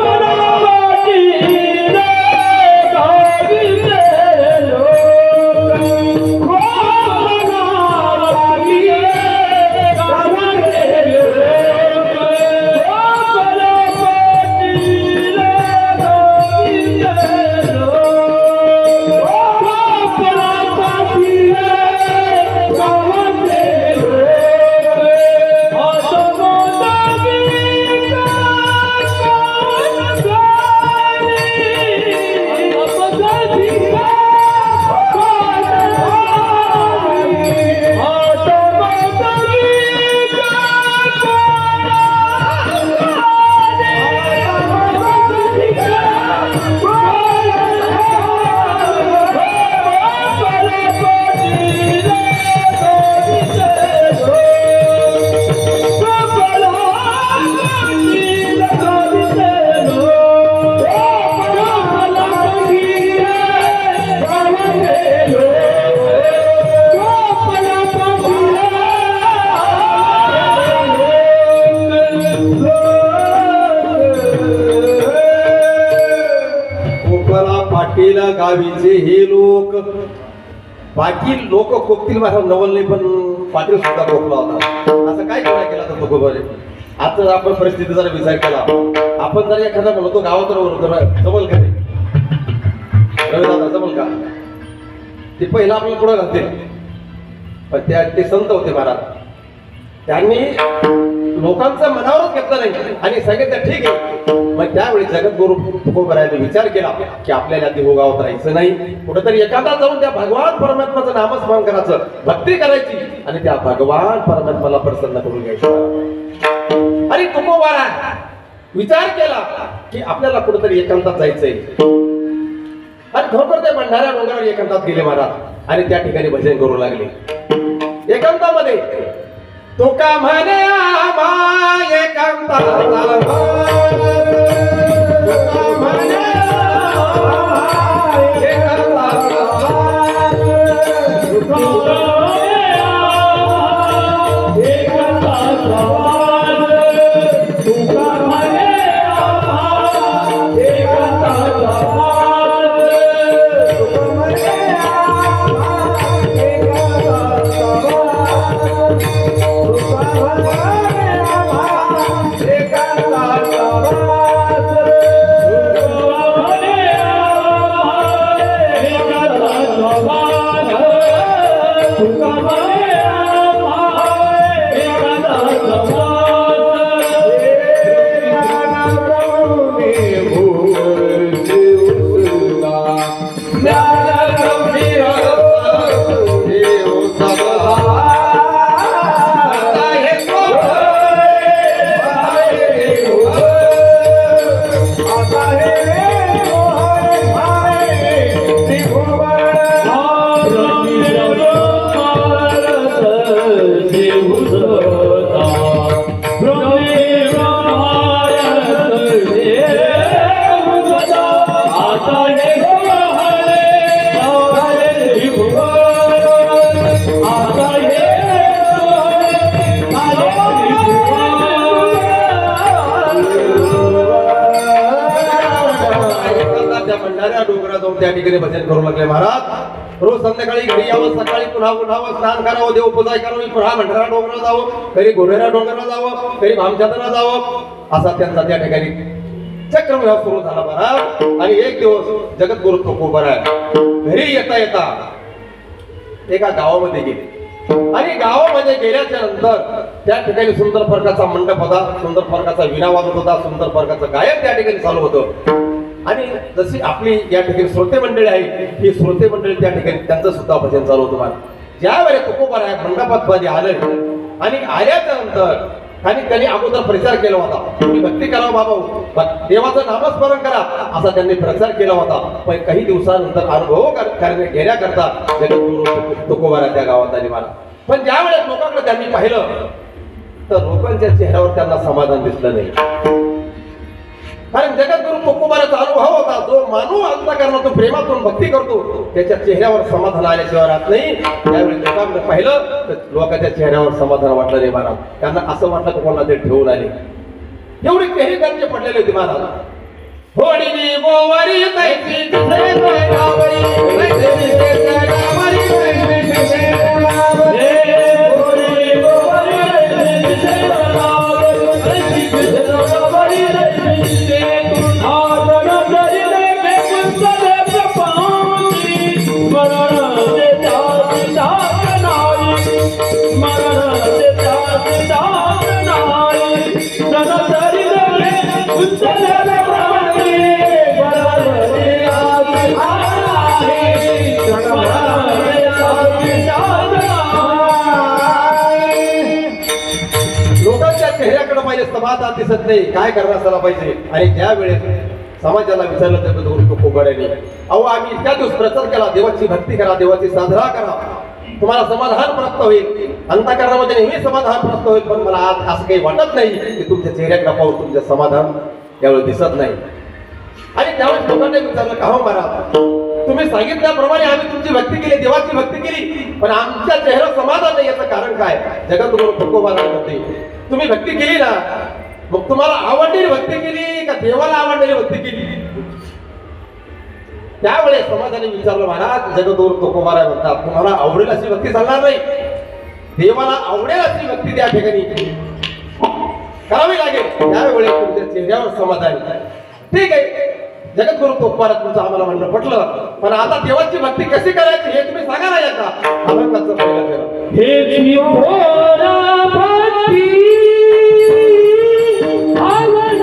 पाटील गावीचे हे लोक, बाकी लोक कोकतील माझा नवल नाही, पण पाटील सुद्धा कोकला होता. असं काय केला केला तर तुकोबाने? आता जर आपण परिस्थिती जरा विचार केला, आपण जर एखादा म्हणतो गावात जमल का ते? रविदादा जमल का? ते पहिला आपल्याला पुढे घालतील, पण ते संत होते महाराज. त्यांनी लोकांचं मनावरच घेतलं नाही आणि सांगितलं ठीक आहे. मग त्यावेळी जगद्गुरु तुकोबारायांनी विचार केला की आपल्याला देहू गावात राहायचं नाही, कुठेतरी एखादा जाऊन त्या भगवान परमात्माचं नामस्मरण करायचं, भक्ती करायची आणि त्या भगवान परमात्माला प्रसन्न करून घ्यायचं. आणि तुकोबारा विचार केला की आपल्याला कुठेतरी एकांतात जायचंय. आणि खरोखर ते भंडाऱ्या डोंगरावर एकांतात गेले महाराज आणि त्या ठिकाणी भजन करू लागले. एकांतामध्ये तुका म्हणे आम्हा एकांतात त्या ठिकाणी भजन करू लागले महाराज. रोज संध्याकाळी घरी यावं, सकाळी पुन्हा उठावं, स्नान करावं, देवपूजा करावी, पुन्हा भंडारा डोंगराला जावं, कधी घोडेरा डोंगराला जावं, कधी भामचंद्राला जावं, असा त्यांचा त्या ठिकाणी चक्रव्यूह सुरू झाला महाराज. आणि एक दिवस जगद्गुरु तुकोबाराय घरी येता येता एका गावामध्ये गेले आणि गावामध्ये गेल्याच्या नंतर त्या ठिकाणी सुंदर प्रकारचा मंडप होता, सुंदर प्रकारचा विणा वाजत होता, सुंदर प्रकारचं गायन त्या ठिकाणी चालू होतं. आणि जशी आपली या ठिकाणी श्रोते मंडळी आहे, ही श्रोते मंडळी त्या ठिकाणी त्यांचं सुद्धा भजन चालू होतं मला. ज्यावेळी तुकोबाराय मंडपात मध्ये आले आणि आल्याच्या नंतर त्यांनी अगोदर प्रचार केला होता, तुम्ही भक्ती करा बाबा, देवाचं नामस्मरण करा, असा त्यांनी प्रचार केला होता. पण काही दिवसानंतर अनुभव घेण्याकरता जगद्गुरु तुकोबाराय त्या गावात आले मला. पण ज्यावेळेस लोकांकडे त्यांनी पाहिलं तर लोकांच्या चेहऱ्यावर त्यांना समाधान दिसलं नाही. कारण जगद्गुरु तुकोबाराचा अनुभव होता, जो मानव अंतःकरणातून प्रेमातून भक्ती करतो त्याच्या चेहऱ्यावर समाधान आल्याशिवाय राहत नाही. त्यावेळी लोकांना पाहिलं तर लोकांच्या चेहऱ्यावर समाधान वाटलं नाही महाराज. त्यांना असं वाटलं की कोणाला ते ठेवून आले, एवढी चेहरे त्यांचे पडलेले होते महाराज. होडी गोवारी तैसी तुझे गावरी तैसी गावरी तैसी चेहऱ्याकडे पाहिजे, समाधान दिसत नाही, काय करण्यास आला पाहिजे. आणि ज्या वेळेस समाजाला विचारलं जगद्गुरु तुकोबारायांनी, अहो आम्ही इतक्या दिवस प्रचार केला, देवाची भक्ती करा, देवाची साधना करा, तुम्हाला समाधान प्राप्त होईल, अंतःकरणामध्ये नेहमी समाधान प्राप्त होईल, पण मला आज असं काही वाटत नाही की तुमच्या चेहऱ्याकडे पाहून तुमचं समाधान त्यावेळेस दिसत नाही. आणि त्यावेळेस लोकांनी विचारलं, का हो महाराज, तुम्ही सांगितल्याप्रमाणे आम्ही तुमची भक्ती केली, देवाची भक्ती केली, पण आमच्या चेहऱ्यावर समाधान नाही, याचं कारण काय? जगद्गुरु तुकोबाराय म्हणते, तुम्ही भक्ती केली ना, मग तुम्हाला आवडलेली भक्ती केली का देवाला आवडलेली भक्ती केली? त्यावेळेस समाजाने विचारलं, महाराज जगद्गुरु तुकोबाराय म्हणतात, तुम्हाला आवडेल अशी भक्ती चालणार नाही, देवाला आवडेल अशी भक्ती त्या ठिकाणी करावी लागेल. त्यावेळेस तुमच्या चेहऱ्यावर समाधान. ठीक आहे, जगद्गुरु तुकोबारा तुमचं आम्हाला म्हणणं पटलं, पण आता देवाची भक्ती कशी करायची हे तुम्ही सांगा ना. एकदा अभंगाचं पहिलं फेरं. हे भोरा भक्ती आवडाची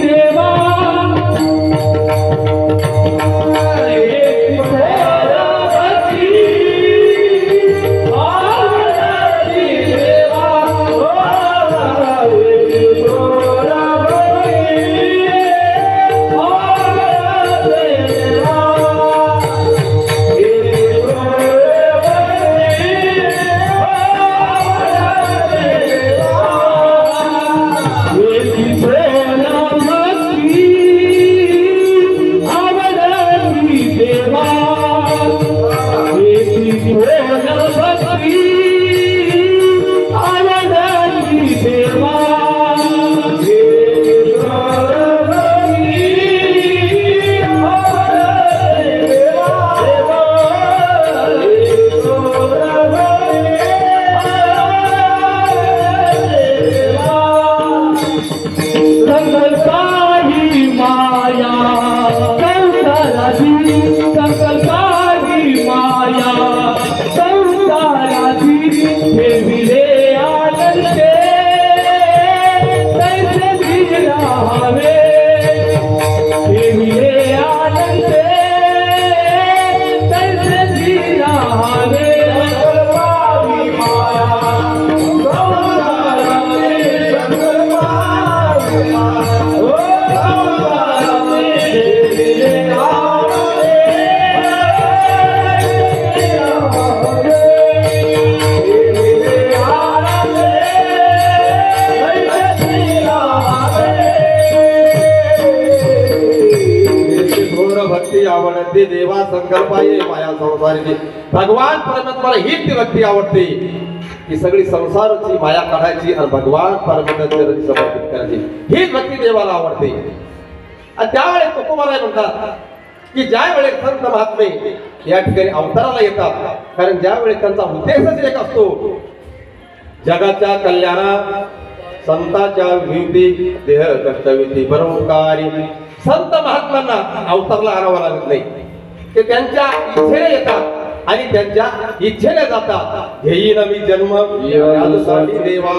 देवा, हे भोरा भक्ती आवडाची देवा, हे भोरा भक्ती आवडाची देवा, आवडते देवा संकल्पाये माया संसाराची. भगवान परमात्माला हीच ती भक्ती आवडते की सगळी संसाराची माया काढायची आणि भगवान परमात्म्याला समर्पित करायची. हीच भक्ती देवाला आवडते. आणि त्यावेळेस तुकोबाराय म्हणतात की ज्या वेळेस संत महात्मे या ठिकाणी अवताराला येतात, कारण ज्या वेळेस त्यांचा उद्देशच एक असतो, जगाच्या कल्याणा संतांच्या विधी देह कर्तव्य परोपकारी. संत महात्म्यांना अवतारला आणावं लागत नाही, ते त्यांच्या इच्छेने येतात आणि त्यांच्या इच्छेने जातात. घेईन मी जन्म यासाठी देवा.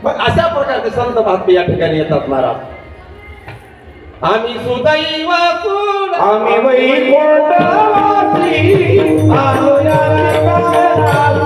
मग अशा प्रकारचे संत महात्मे या ठिकाणी येतात. महाराज आम्ही सुदैव असून आम्ही वैकुंठवासी आलो या जगाला.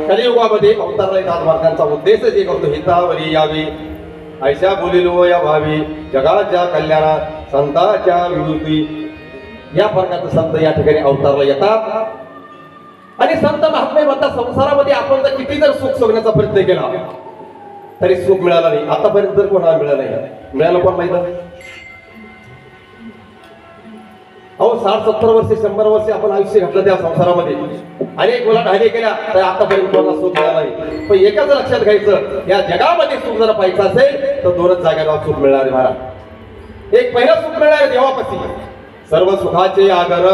कलियुगामध्ये अवतारला येतात. मार्गांचा उद्देशच एक होतो, हितावरी यावी ऐशा बोलिलो या भावी जगाच्या कल्याणा संतांच्या विभूती. या प्रकारचे संत या ठिकाणी अवतारला येतात. आणि संत महात्मे म्हणतात, संसारामध्ये आपण जर किती जर सुख शोधण्याचा प्रयत्न केला तरी सुख मिळाला नाही. आतापर्यंत जर कोणाला मिळालं नाही, मिळालं कोण माहिती? अहो 60-70 वर्ष 100 वर्ष आपण आयुष्य घातलं त्या संसारामध्ये, अनेक मुला ढाले केल्या, तर आतापर्यंत कोणाला सुख मिळालं नाही. पण एकच लक्षात घ्यायचं, या जगामध्ये सुख जर पाहिजे असेल तर दोनच जागेला सुख मिळणार आहे महाराज. एक पहिला सुख मिळणार देवापाशी सर्व सुखाचे आगर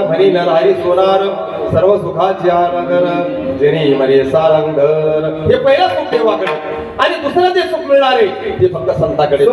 म्हणी नरहरी सोनार सर्व सुखाचे आगर जेणे मरे सारंगर हे पहिलं सुख देवाकडे आणि दुसरं जे सुख मिळणार आहे ते फक्त संताकडे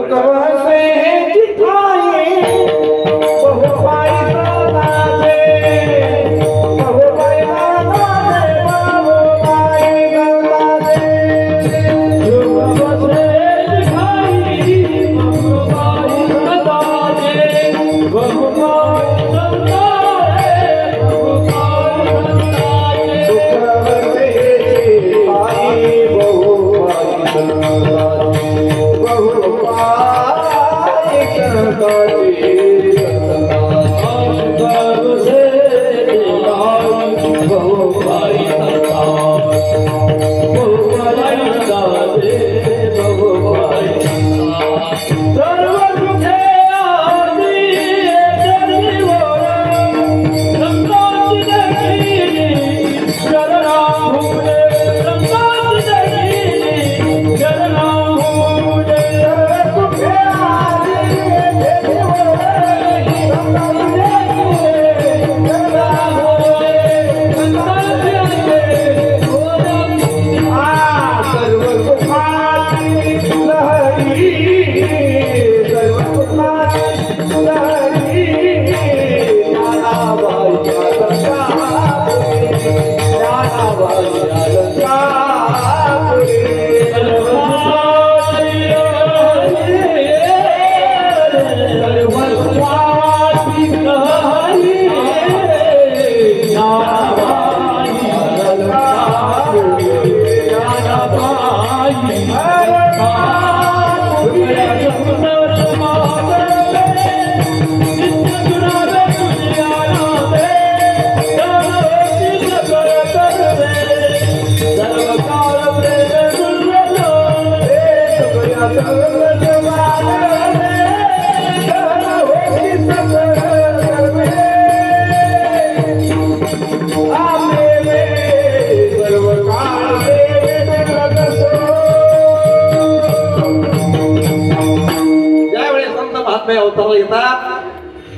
अवताराला येतात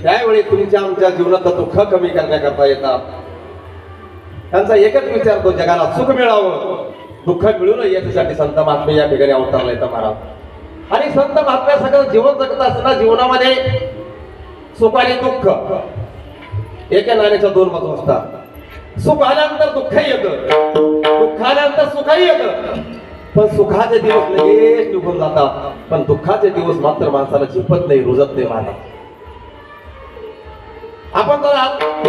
त्यावेळी तुमच्या आमच्या जीवनात दुःख कमी करण्याकरता येतात. त्यांचा एकच विचार तो जगाला सुख मिळावं दुःख मिळू नये याच्यासाठी संत महात्मे या ठिकाणी अवतारला येतात महाराज. आणि संत महात्म्या सगळं जीवन जगत असताना जीवनामध्ये सुख आणि दुःख एका नाण्याच्या दोन बाजू असतात. सुख आल्यानंतर दुःख येतं दुःख आल्यानंतर सुखही येतं. पण सुखाचे दिवस लगेच निघून जातात पण दुःखाचे दिवस मात्र माणसाला झिपत नाही रुजत नाही महाराज. आपण जर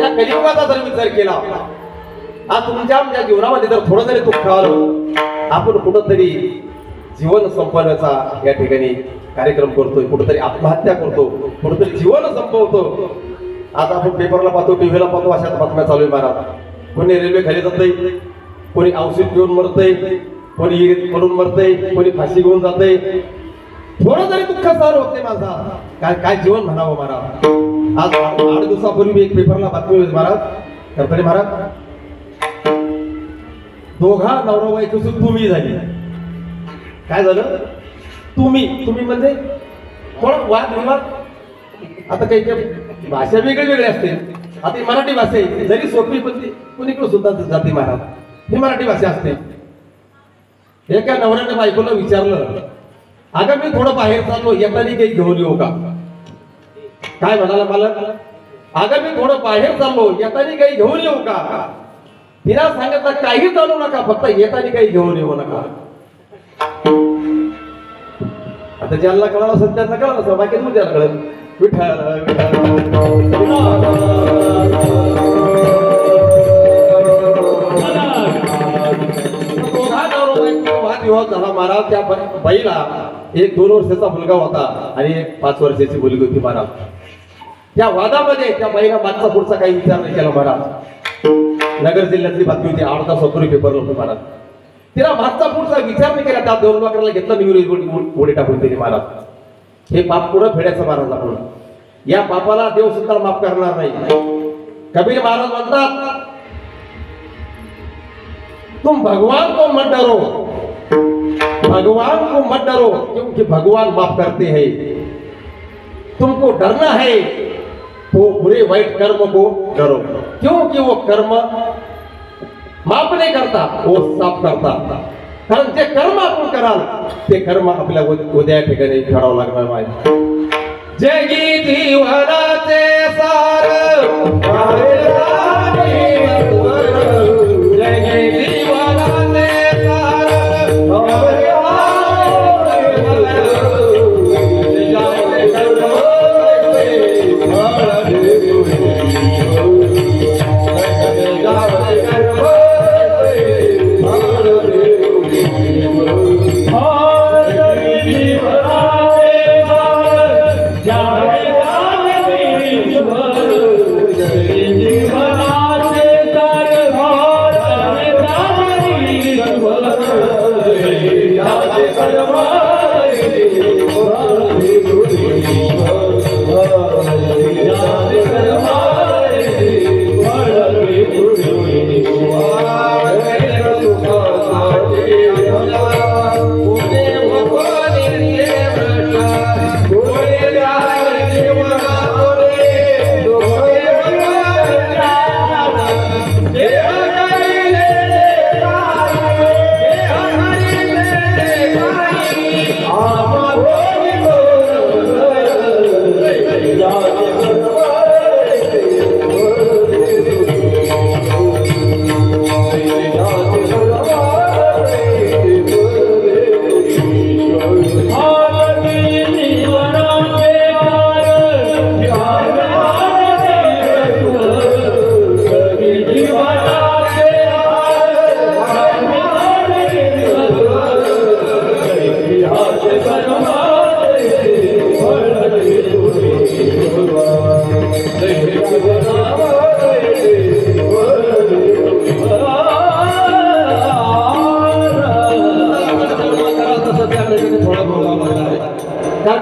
या कलियुगाचा जर विचार केला आज तुमच्या आमच्या जीवनामध्ये जर थोडं जरी दुःख आलं आपण कुठंतरी जीवन संपवण्याचा या ठिकाणी कार्यक्रम करतोय कुठंतरी आत्महत्या करतो कुठंतरी जीवन संपवतो. आज आपण पेपरला पाहतो टीव्हीला पाहतो अशाच बातम्या चालू आहे महाराज. कोणी रेल्वे खाली जातंय कोणी औषध घेऊन मरतय कोणी विहिरीत पडून मरतय कोणी फाशी घेऊन जातंय. थोडं जरी दुःख सहन होत नाही माझा काय काय जीवन म्हणावं महाराज. आज 8 दिवसापूर्वी एक पेपरला बातमी होती महाराज करतरी महाराज दोघा नवरा बायकोची तुम्ही झाली. काय झालं तुम्ही तुम्ही म्हणजे थोडं वाद विवाद आता काही काही भाषा वेगळी वेगळी असते. आता ही मराठी भाषा आहे जरी सोपी पण ती कुणीकडे सुद्धा जाते महाराज. ही मराठी भाषा असते. एका नवऱ्याने बायकोला विचारलं अगं मी थोडं बाहेर चाललो येताना काही घेऊन येऊ का. काय म्हणाला मला अगं मी थोडं बाहेर चाललो येताना काही घेऊन येऊ का. तिला सांगितलं काही चालू नका फक्त येताना काही घेऊन येऊ नका. आता ज्यांना कळालं असेल त्यांना कळलं असं बाकी तुम्ही ज्याला कळेल वादविवाद झाला महाराज. त्या बाईला एक 2 वर्षाचा मुलगा होता आणि एक 5 वर्षाची मुलगी होती महाराज. त्या वादामध्ये त्या बाईला मागचा पुढचा काही विचार नाही केला महाराज. नगर जिल्ह्यातली बातमी होती 8 तासापूर्वी पेपरला होती महाराज. तिला मागचा पुढचा विचार नाही केला त्या 2 लाखाला घेतला निवडी गोडी टाकून दिली महाराज. हे पाप पुढं फेडायचं महाराज. आपण या पापाला देव सुद्धा माफ करणार नाही. कबीर महाराज म्हणतात तुम भगवान को मत डरो भगवान को मत डरो क्योंकि भगवान माफ करते हैं। तुमको डरना है तो बुरे वाईट कर्म को डरो क्योंकि वो कर्म माफ नाही करता, वो साफ करता। कारण जे कर्म आपण कराल ते कर्म आपल्या उद्या ठिकाणी फेडावं लागणार आहे। जगी जीवनाचे सार जगी जीवनाचे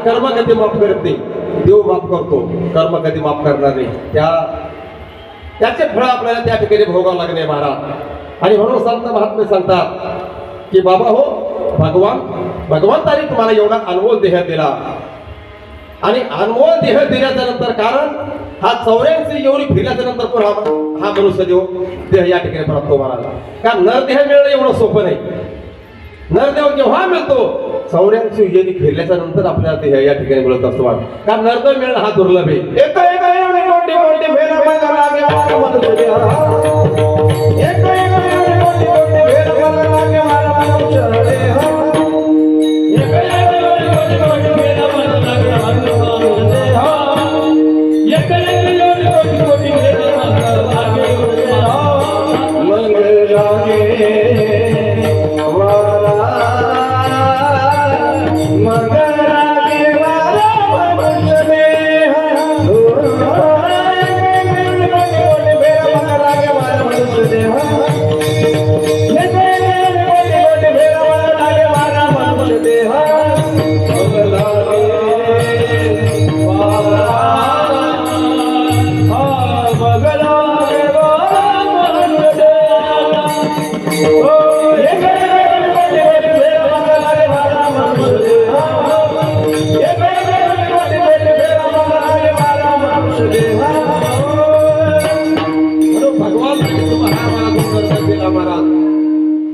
कर्म कधी माफ करत नाही, देव माफ करतो, कर्म कधी माफ करणार नाही। त्याचे फळ आपल्याला त्या ठिकाणी भोगावं लागणे महाराज। आणि म्हणून संत महात्मे सांगतात की बाबा हो भगवंताने तुम्हाला एवढा अनमोल देह दिला आणि अनमोल देह दिल्याच्या नंतर कारण हा 84 एवढी फिरल्याच्या नंतर पण हा मनुष्य देह या ठिकाणी प्राप्त होणार। कारण नरदेह मिळणं एवढं सोपं नाही। नरदेव जेव्हा मिळतो 84 योनी फिरल्याच्या नंतर आपल्याला ते या ठिकाणी मिळत असतो। कारण नरदेव मिळणं हा दुर्लभ आहे।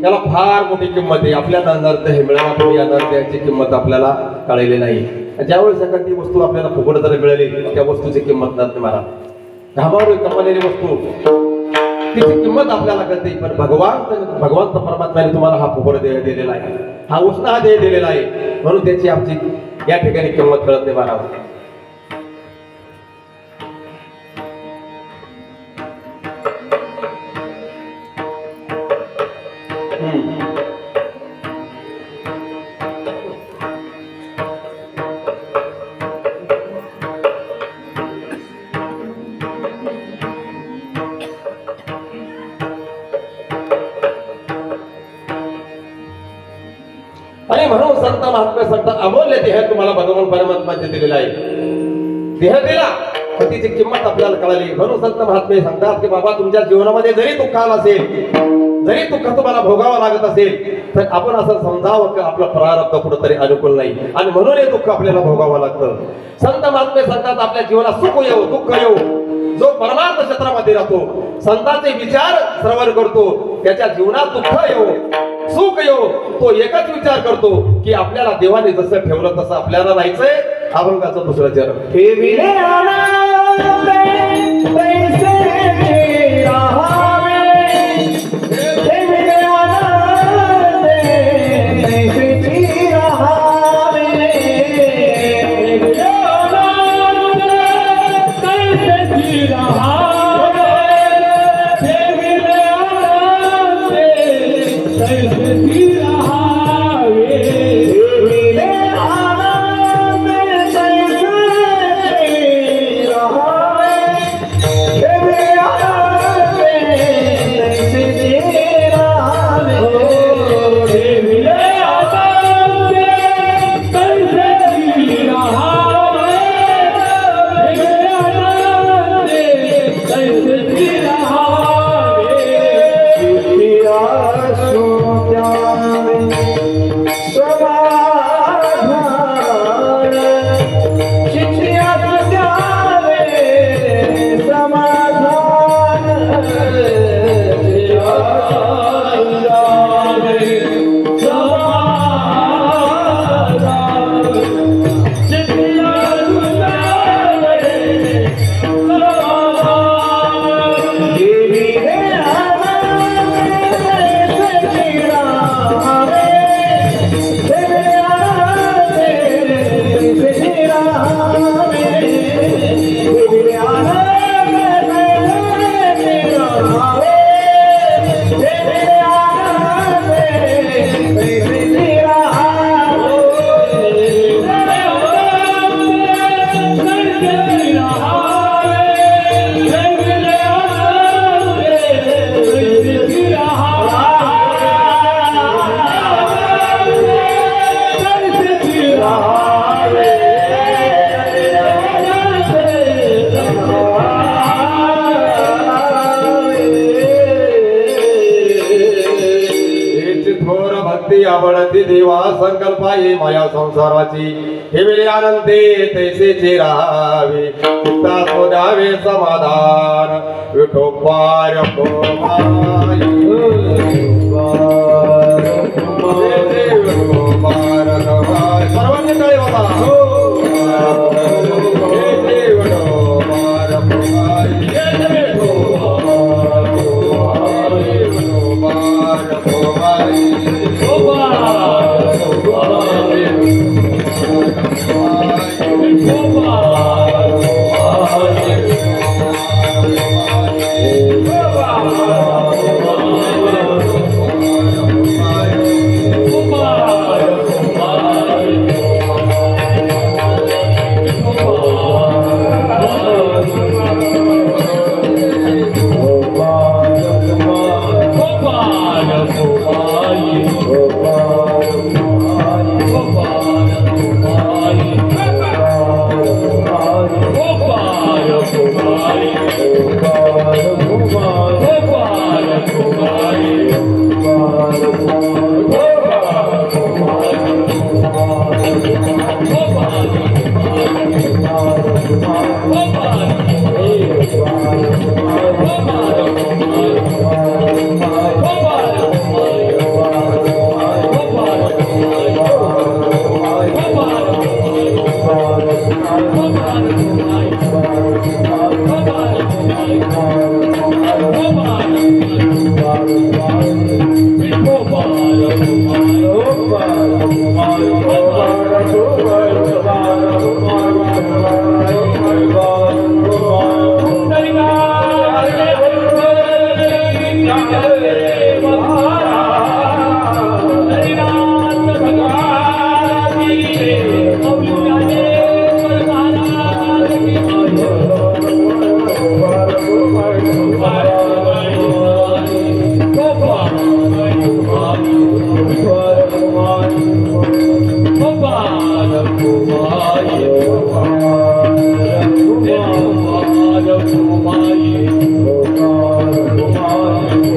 त्याला फार मोठी किंमत आहे। आपल्याला नरदेह मिळाला पण या नरदेहाची किंमत आपल्याला कळलेली नाही। ज्यावेळेस एखादी वस्तू आपल्याला फुकट जर मिळाली त्या वस्तूची किंमत नसते महाराज। घामावून कमावलेली वस्तू तिची किंमत आपल्याला कळते, पण भगवंत परमात्म्याने तुम्हाला हा फुकट देह दिलेला आहे, हा उष्ण हा देह दिलेला आहे, म्हणून त्याची आमची या ठिकाणी किंमत कळत नाही महाराज। आणि म्हणून संत महात्मे सांगतात अमूल्य देह तुम्हाला भगवान परमात्माने दिलेला आहे। देह दिला तर तिची किंमत आपल्याला कळाली। म्हणून संत महात्मे सांगतात की बाबा तुमच्या जीवनामध्ये जरी दुःख आला असेल जरी दुःख तुम्हाला भोगावं लागत असेल तर आपण असं समजावं की आपलं प्रारब्ध कुठंतरी अनुकूल नाही आणि म्हणून हे दुःख आपल्याला भोगावं लागतं. संत महात्मे सांगतात आपल्या जीवनात सुख येऊ दुःख येऊ, जो परमार्थ क्षेत्रामध्ये राहतो संतांचे विचार श्रवण करतो त्याच्या जीवनात दुःख येऊ सुख येऊ, तो एकच विचार करतो की आपल्याला देवाने जसं ठेवलं तसं आपल्याला राहायचंय, अभंगाचं दुसरं चरण. ठेविले आनंदे तैसे राहावे, ठेविले आनंदे तैसे राहावे, ठेविले आनंदे तैसे राहावे, ठेविले आनंदे तैसे राहावे, ठेविले आनंदे तैसे राहावे, ठेविले आनंदे तैसे राहावे, ठेविले आनंदे तैसे राहावे, ठेविले आनंदे तैसे राहावे, चित्तिया सोत्यावे समाधान, चित्तिया सोत्यावे समाधान, चित्तिया सोत्यावे समाधान, चित्तिया सोत्यावे समाधान, ठेविले थोर भक्ती आवडती देवा संकल्पाये माया संसाराची, ठेविले आनंदे तैसेचे राहावे, चित्ता सोडावे समाधान, विठोबार विठोबार सर्वांनी काय होता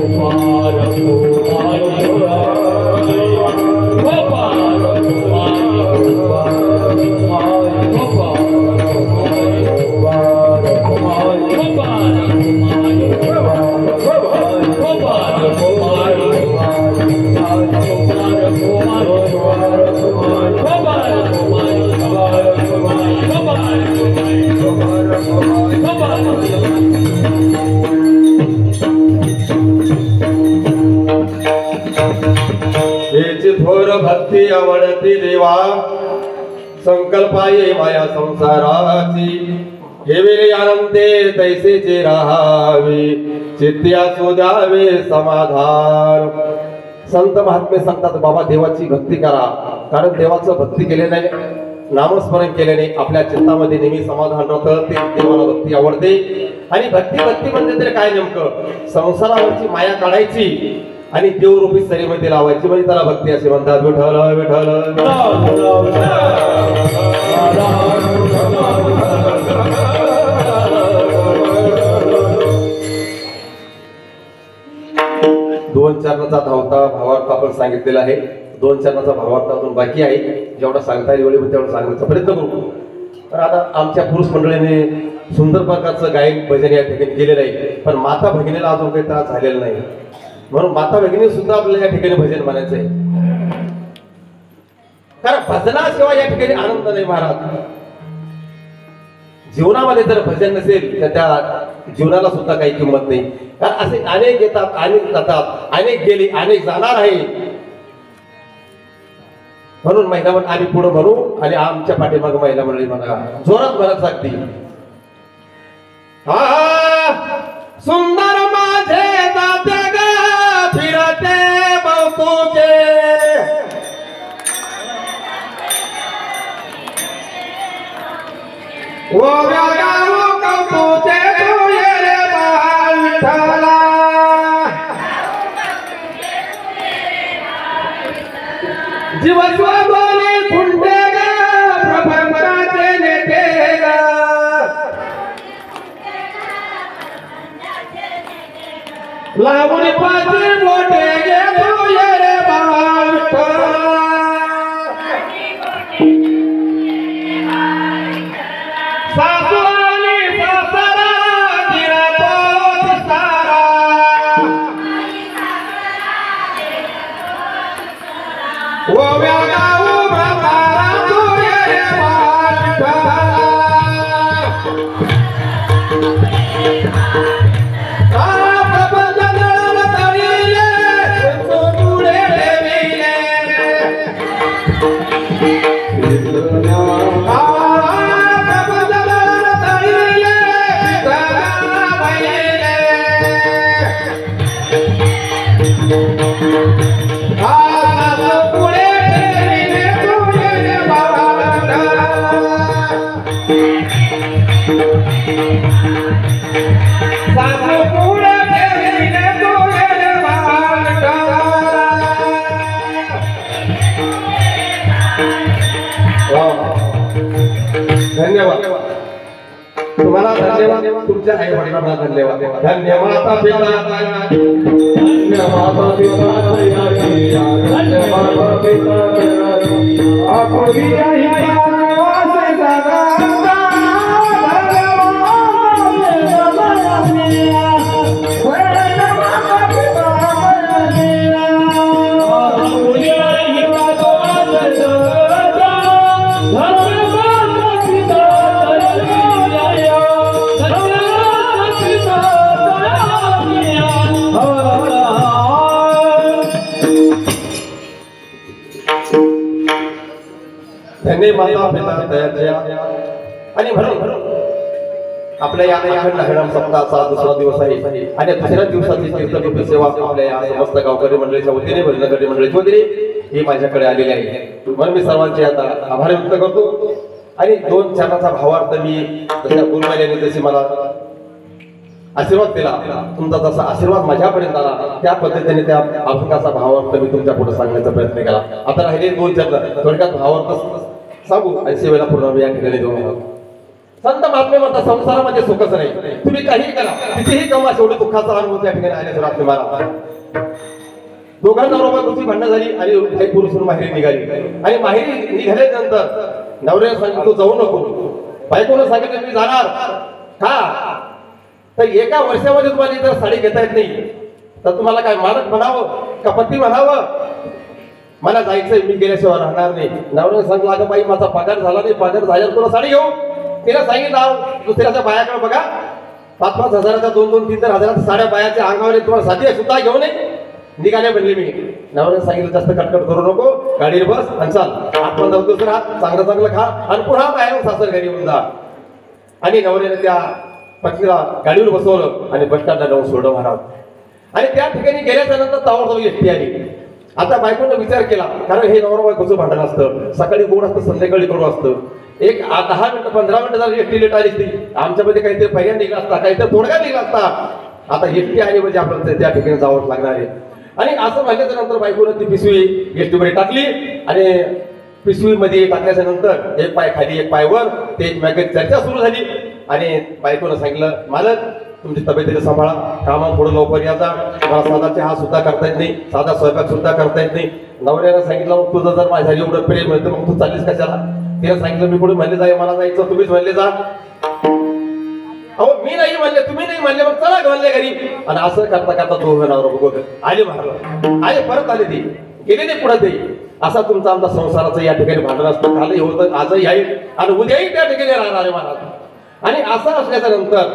Kumar हेची थोर भक्ती आवडती देवा संकल्पाये माया संसाराची हे वेळे आनंदे तैसेचे राहावे चित्ती असू द्यावे समाधान. संत महात्मे सांगतात बाबा देवाची भक्ती करा, कारण देवाचं भक्ती केल्याने नामस्मरण केल्याने आपल्या चित्तामध्ये नेहमी समाधान राहतं. ते देवाला भक्ती आवडते. आणि भक्ती भक्ती म्हणजे तरी काय नेमकं संसारावरची माया काढायची आणि देवरूपी सरीमध्ये लावायची म्हणजे त्याला भक्ती असे म्हणतात. विठ्ठल विठ्ठल दोन चरणाचा धावता भावार्थ आपण सांगितलेला आहे. दोन चरणाचा भावार्थ अजून बाकी आहे. जेवढा सांगता येईल वेळेमध्ये तेवढा सांगण्याचा प्रयत्न करू. तर आता आमच्या पुरुष मंडळीने सुंदर प्रकारचं गायन भजन या ठिकाणी केलेलं आहे, पण माता भगिनीला अजून काही त्रास झालेला नाही. म्हणून माता भगिनी सुद्धा आपल्याला या ठिकाणी भजन म्हणायचं आहे. कारण भजनाशिवाय या ठिकाणी आनंद नाही महाराज. जीवनामध्ये जर भजन नसेल तर त्या जीवनाला सुद्धा काही किंमत नाही. कारण असे अनेक येतात, अनेक जातात, अनेक गेले, अनेक जाणार आहे. म्हणून महिला मंडळ आम्ही पुढे म्हणू आणि आमच्या पाठीमाग महिला मंडळी म्हणा जोरात म्हणत सांगते. सुंदर माझे जाते ग फिरते बहुतुके कौतुके तू ये रे बाळ विठ्ठला. जीव स्वगोनी खुंडे ग प्रपंचाचे नेते ग. लावून पाची मोठे गे तू ये रे बाळ विठ्ठला. सासू आणि सासरा गिरतो सारा. ओव्या गाऊ म्हातारा तू ये रे बाळ विठ्ठला. धन्यवाद तुम्हाला, धन्यवाद तुमच्या आई वडिलांना धन्यवाद. धन्यवाद माता पिता, धन्यवाद पिता, धन्यवाद पिता. त्यांनी माता पिता दयाच्या. आणि म्हणून आपल्या या अखंड हरिनाम सप्ताहाचा दुसरा दिवस आहे आणि दुसऱ्या दिवसाची कीर्तनरूपी सेवा आपल्या या समस्त गावकरी मंडळीच्या वतीने भजनकरी मंडळीच्या वतीने ही माझ्याकडे आलेली आहे. म्हणून मी सर्वांचे आता आभार व्यक्त करतो. आणि दोन चरणाचा भावार्थ मी जशा गुरुवार्याने जशी मला आशीर्वाद दिला, तुमचा जसा आशीर्वाद माझ्यापर्यंत आला त्या पद्धतीने त्या अभंगाचा भावार्थ मी तुमच्या पुढे सांगण्याचा प्रयत्न केला. आता राहिले दोन चरण थोडक्यात भावार्थ सांगू आणि सेवेला पूर्ण या ठिकाणी जाऊन. संत महात्मे म्हणतात संसारामध्ये सुखच नाही. तुम्ही काही करा, कितीही कमा, शेवटी दुःखाचा अनुभव त्या ठिकाणी आल्याचं रात्री मारा. दोघांना बरोबर तुझी भांडणं झाली आणि काही पुरुष माहेरी निघाली. आणि माहेरी निघाल्यानंतर नवऱ्याला सांगितलं तू जाऊ नको. बायकोनं सांगितलं मी जाणार का, तर एका वर्षामध्ये तुम्हाला जर साडी घेता येत नाही तर तुम्हाला काय मालक म्हणावं का पती म्हणावं. मला जायचंय, मी गेल्याशिवाय राहणार नाही. नवऱ्याने सांगितलं अगं बाई माझा पगार झाला नाही, पगार झाल्यावर तुला साडी घेऊ. तिला सांगितलं दुसऱ्याच्या बायाकडे बघा 5-5 हजाराच्या 2-2, 3-3 हजाराच्या साड्या बायाच्या अंगावर तुम्हाला साधी सुद्धा घेऊ नये. निघाले म्हणले मी. नवऱ्याने सांगितलं जास्त कटकट करू नको, गाडीवर बस आणि चाल. आपण जाऊ दुसरा चांगलं चांगलं खा आणि पुन्हा बाहेर सासर घरी येऊन जा. आणि नवऱ्याने त्या पत्नीला गाडीवर बसवलं आणि बस स्टँडला जाऊन सोडलं महाराज. आणि त्या ठिकाणी गेल्याच्या नंतर तावडताव एसटी आली. आता बायकोनं विचार केला, कारण हे नवरा बायकोचं भांडण असतं, सकाळी गोड असतं संध्याकाळी कडू असतं. एक 10 मिनिटं 15 मिनिटं झाली एसटी लेट आली ती, आमच्यामध्ये काहीतरी पर्याय निघला असता, काहीतरी तोडगा निघला असता. आता एसटी आली म्हणजे आपल्याला त्या ठिकाणी जावंच लागणार आहे. आणि असं म्हटल्याच्या नंतर बायकोनं ती पिशवी एसटीमध्ये टाकली आणि पिशवीमध्ये टाकल्याच्या नंतर एक पाय खाली एक पाय वर, ते एकमेकांची चर्चा सुरू झाली. आणि बायकोनं सांगितलं मालक तुमची तब्येतीला सांभाळा, कामा पुढे लवकर याचा, मला साधा चहा सुद्धा करता येत नाही, साधा स्वयंपाक सुद्धा करता येत नाही. नवऱ्यानं सांगितलं मग तुझं जर माझ्या एवढं प्रेम आहे तर मग तू चाललीस कशाला. तिने सांगितलं मी कुठे म्हणले जाय, मला जायचं, तुम्हीच म्हणले जा. अहो मी नाही म्हणले, तुम्ही नाही म्हणले, मग चला म्हणले घरी. आणि असं करता करता दोघं नवरा बघ आले महाराज आले, परत आले ते गेले नाही पुढे ते. असा तुमचा आमचा संसाराचं या ठिकाणी भांडण असतं, कालही होतं आजही आहे आणि उद्याही त्या ठिकाणी राहणार आहे महाराज. आणि असं असल्याच्या नंतर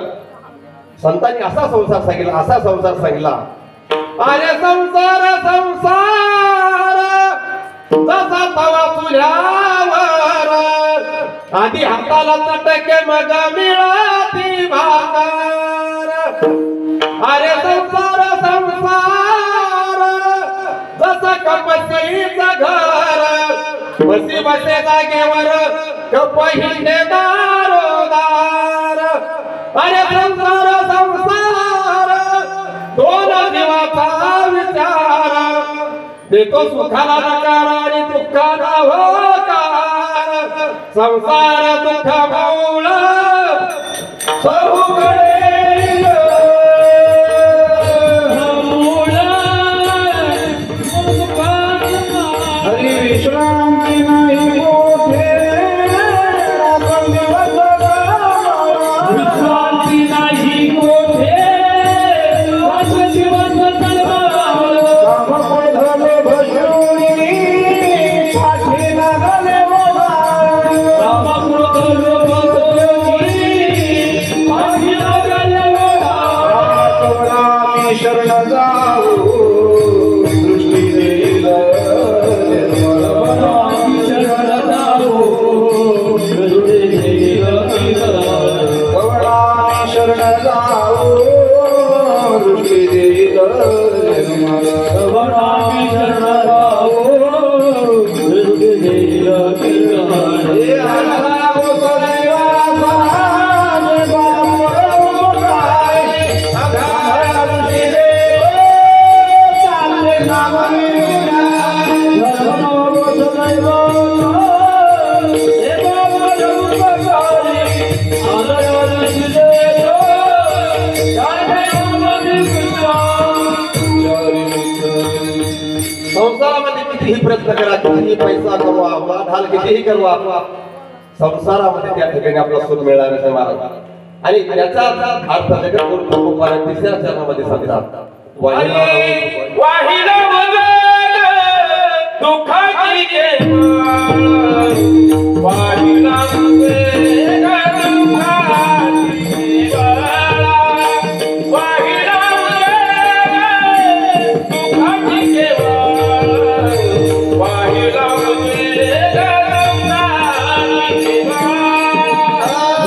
संतांनी असा संसार सांगितला, असा संसार सांगितला. अरे संसार संसार जसा तवा चुल्यावर, आधी हाताला चटके मग मिळाती भाकर. अरे संसार संसार जसा कपशीचं घर, बसी बसे जागेवर कप हिंडे दारोदार. अरे संसार संसार दोन जीवाचा विचार, देतो सुखाला नकार आणि दुःखाला होकार. संसार दुःख भाऊळ सहुकडे हरी विश्रांती नाही मोठे, विश्रांती नाही मोठे, शरण जाऊ दृष्टी देईल, शरण जाऊ दृष्टी देईल, शरण जाऊ दृष्टी देईल, शरण जाऊ दृष्टी देईल. संसारामध्ये कितीही प्रयत्न करा, कितीही पैसा कमवा, वाढाल कितीही करवा, संसारामध्ये त्या ठिकाणी आपला सुख मिळणार नाही महाराज. आणि त्याचा अर्थ जगत गुरु तिसऱ्या चरणामध्ये सांगतात, वाहिला दुःखाची वाहिला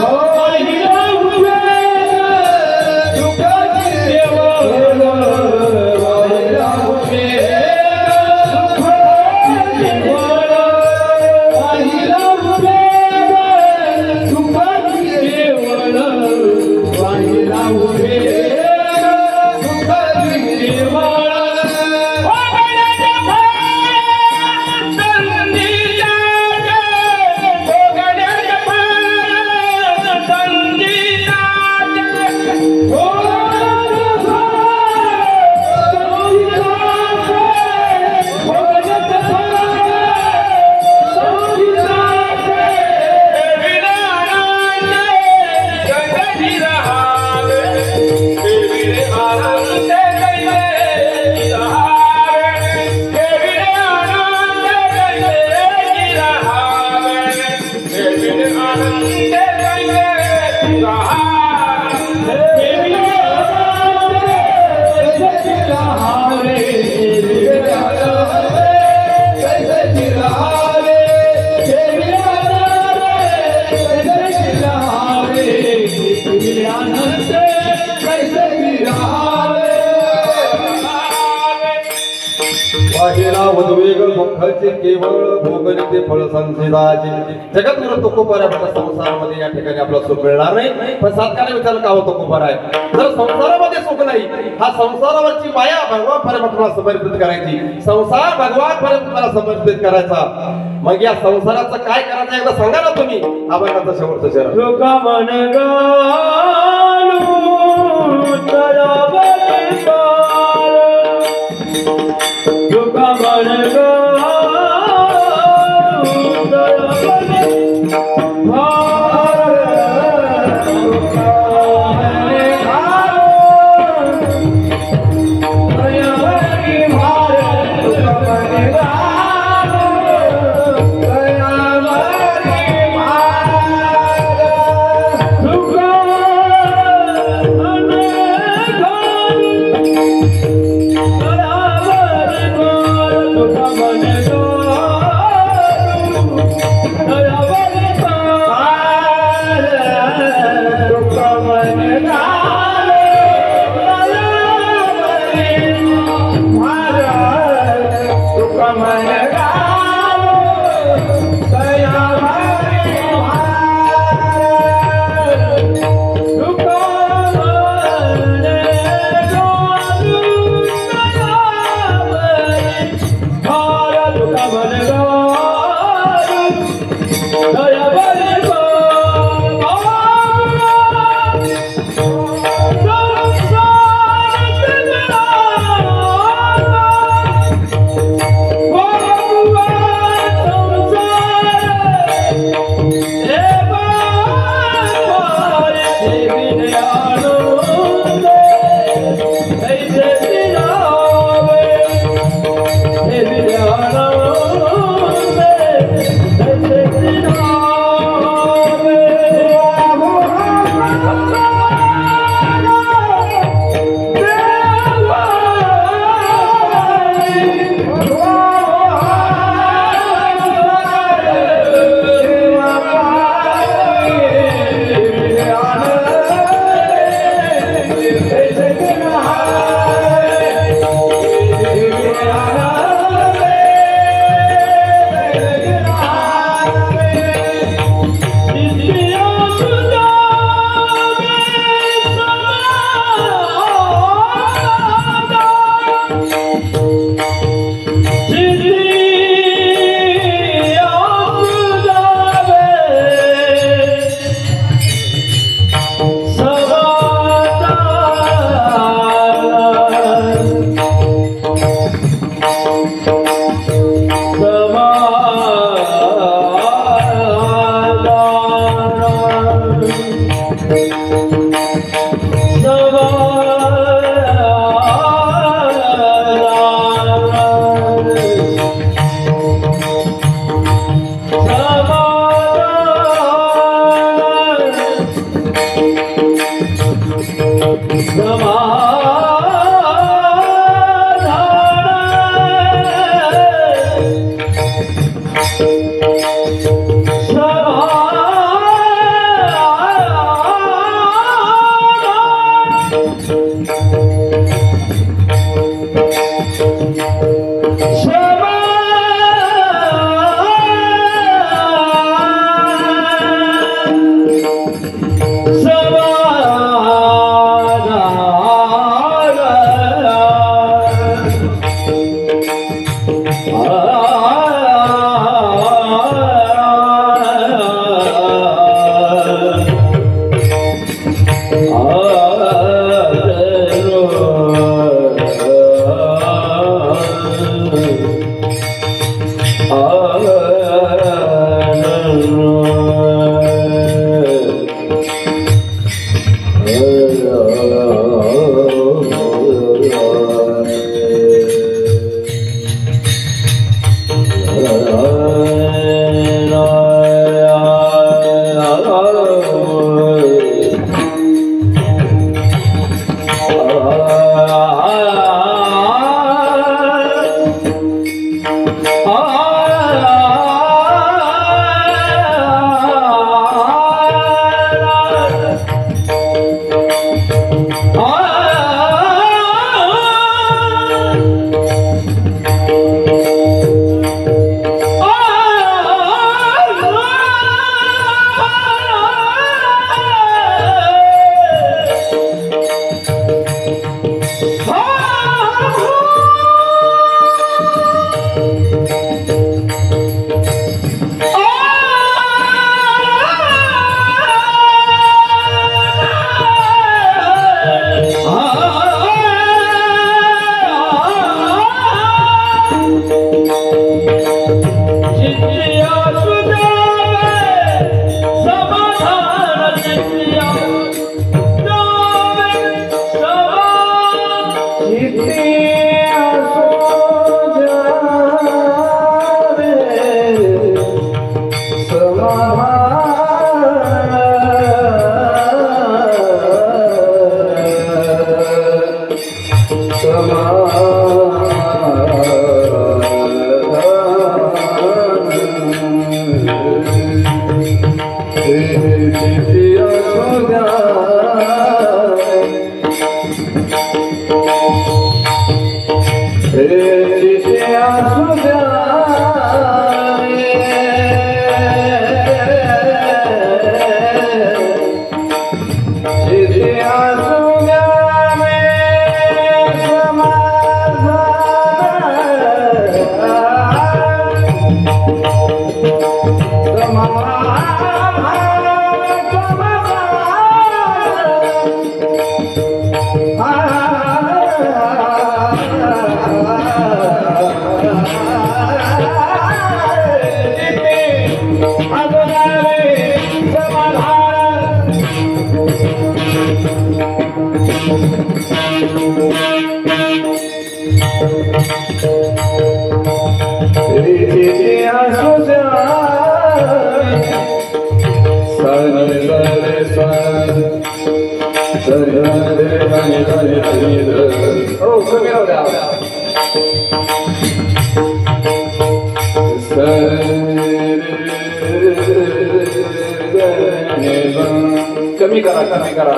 Oh उद्वेग दुःखाचे केवळ भोगले ते फळ संसिदाचे जगत गुरु तुकोबर आहे संसारामध्ये या ठिकाणी आपलं सुख मिळणार नाही पण सातकाने विचार का होतो तुकोबर आहे जर संसारामध्ये सुख नाही हा संसारावरची माया भगवान परमात्म्याला समर्पित करायची संसार भगवान परमात्म्याला समर्पित करायचा मग या संसाराचं काय करायचं एकदा सांगा ना तुम्ही आभाराचा शेवटचं शरण लोका मन गालू तयावरी पार लोका मन गालू तयावरी पार लोका मन गालू तयावरी पार लोका मन कमी करा कमी करा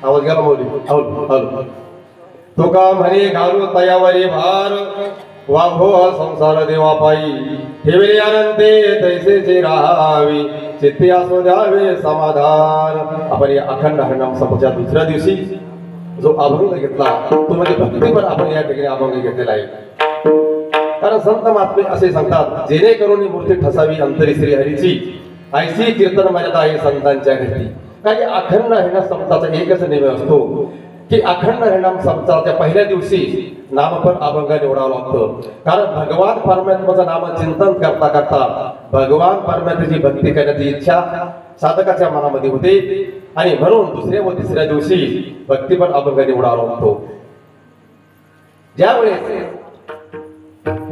आवाज गेला माऊली तुका म्हणे घालू तयावरी भार वाघो संसार देवा पायी ठेवले अनंते तैसेची राहावी चित्ती असू द्यावे समाधान. आपण या अखंड हरिनाम सभाच्या दुसऱ्या दिवशी जो अभंग घेतला तो म्हणजे भक्तीपर आपण या ठिकाणी अभंग घेतलेला आहे. कारण संत महात्मे असे सांगतात जेणेकरून मूर्ती ठसावी अंतरी श्री हरीची ऐशी कीर्तन मर्यादा आहे संतांच्या घरी. काही अखंड हरिनाम सप्ताहाचा एकच नियम असतो की अखंड हरिनाम सप्ताहाच्या पहिल्या दिवशी नामपर अभंग निवडावं लागतं. कारण भगवान परमात्म्याचं नाम चिंतन करता करता भगवान परमात्म्याची भक्ती करण्याची इच्छा साधकाच्या मनामध्ये होते आणि म्हणून दुसऱ्या व तिसऱ्या दिवशी भक्तीपर अभंग निवडावा लागतो. ज्यावेळेस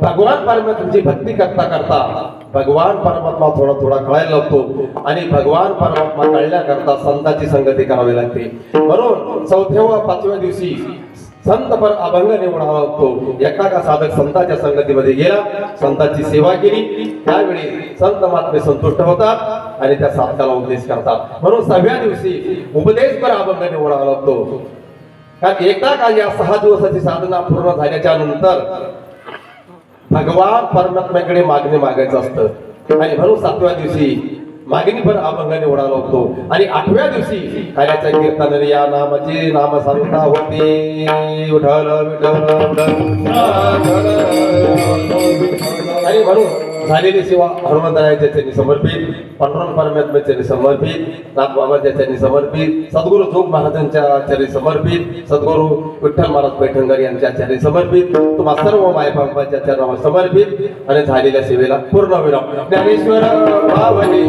भगवान परमात्म्याची भक्ती करता करता भगवान परमात्मा थोडा थोडा कळायला लागतो आणि भगवान परमात्मा कळण्याकरता संतांची संगती करावी लागते. म्हणून चौथ्या व पाचव्या दिवशी संत पर अभंग निवडावा लागतो. एका का साधक संतांच्या संगतीमध्ये गेला संतांची सेवा केली त्यावेळी संत महात्मे संतुष्ट होतात आणि त्या साधकाला उपदेश करतात. म्हणून 6व्या दिवशी उपदेश पर अभंग निवडावा लागतो. कारण एकदा का या 6 दिवसाची साधना पूर्ण झाल्याच्या नंतर भगवान परमात्म्याकडे मागणे मागायचं असतं आणि म्हणून 7व्या दिवशी मागणी भर अभंगाने ओढा लावतो आणि 8व्या दिवशी कार्याच्या कीर्तन या नामाचे नाम सांगता होते विठ्ठल विठ्ठल आणि म्हणून झालेली सेवा हनुमंतरायाच्या चरणी समर्पित, पांडुरंग परमात्म्याच्या चरणी समर्पित, नाथबाबाच्या चरणी समर्पित, सद्गुरू जोग महाराजांच्या चरणी समर्पित, सद्गुरू विठ्ठल महाराज पैठणकर यांच्या चरणी समर्पित, तुम्हा सर्व मायबापाच्या चरणावर समर्पित आणि झालेल्या सेवेला पूर्ण विराम. ज्ञानेश्वर भावने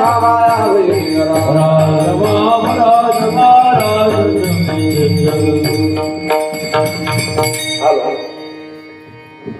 Rama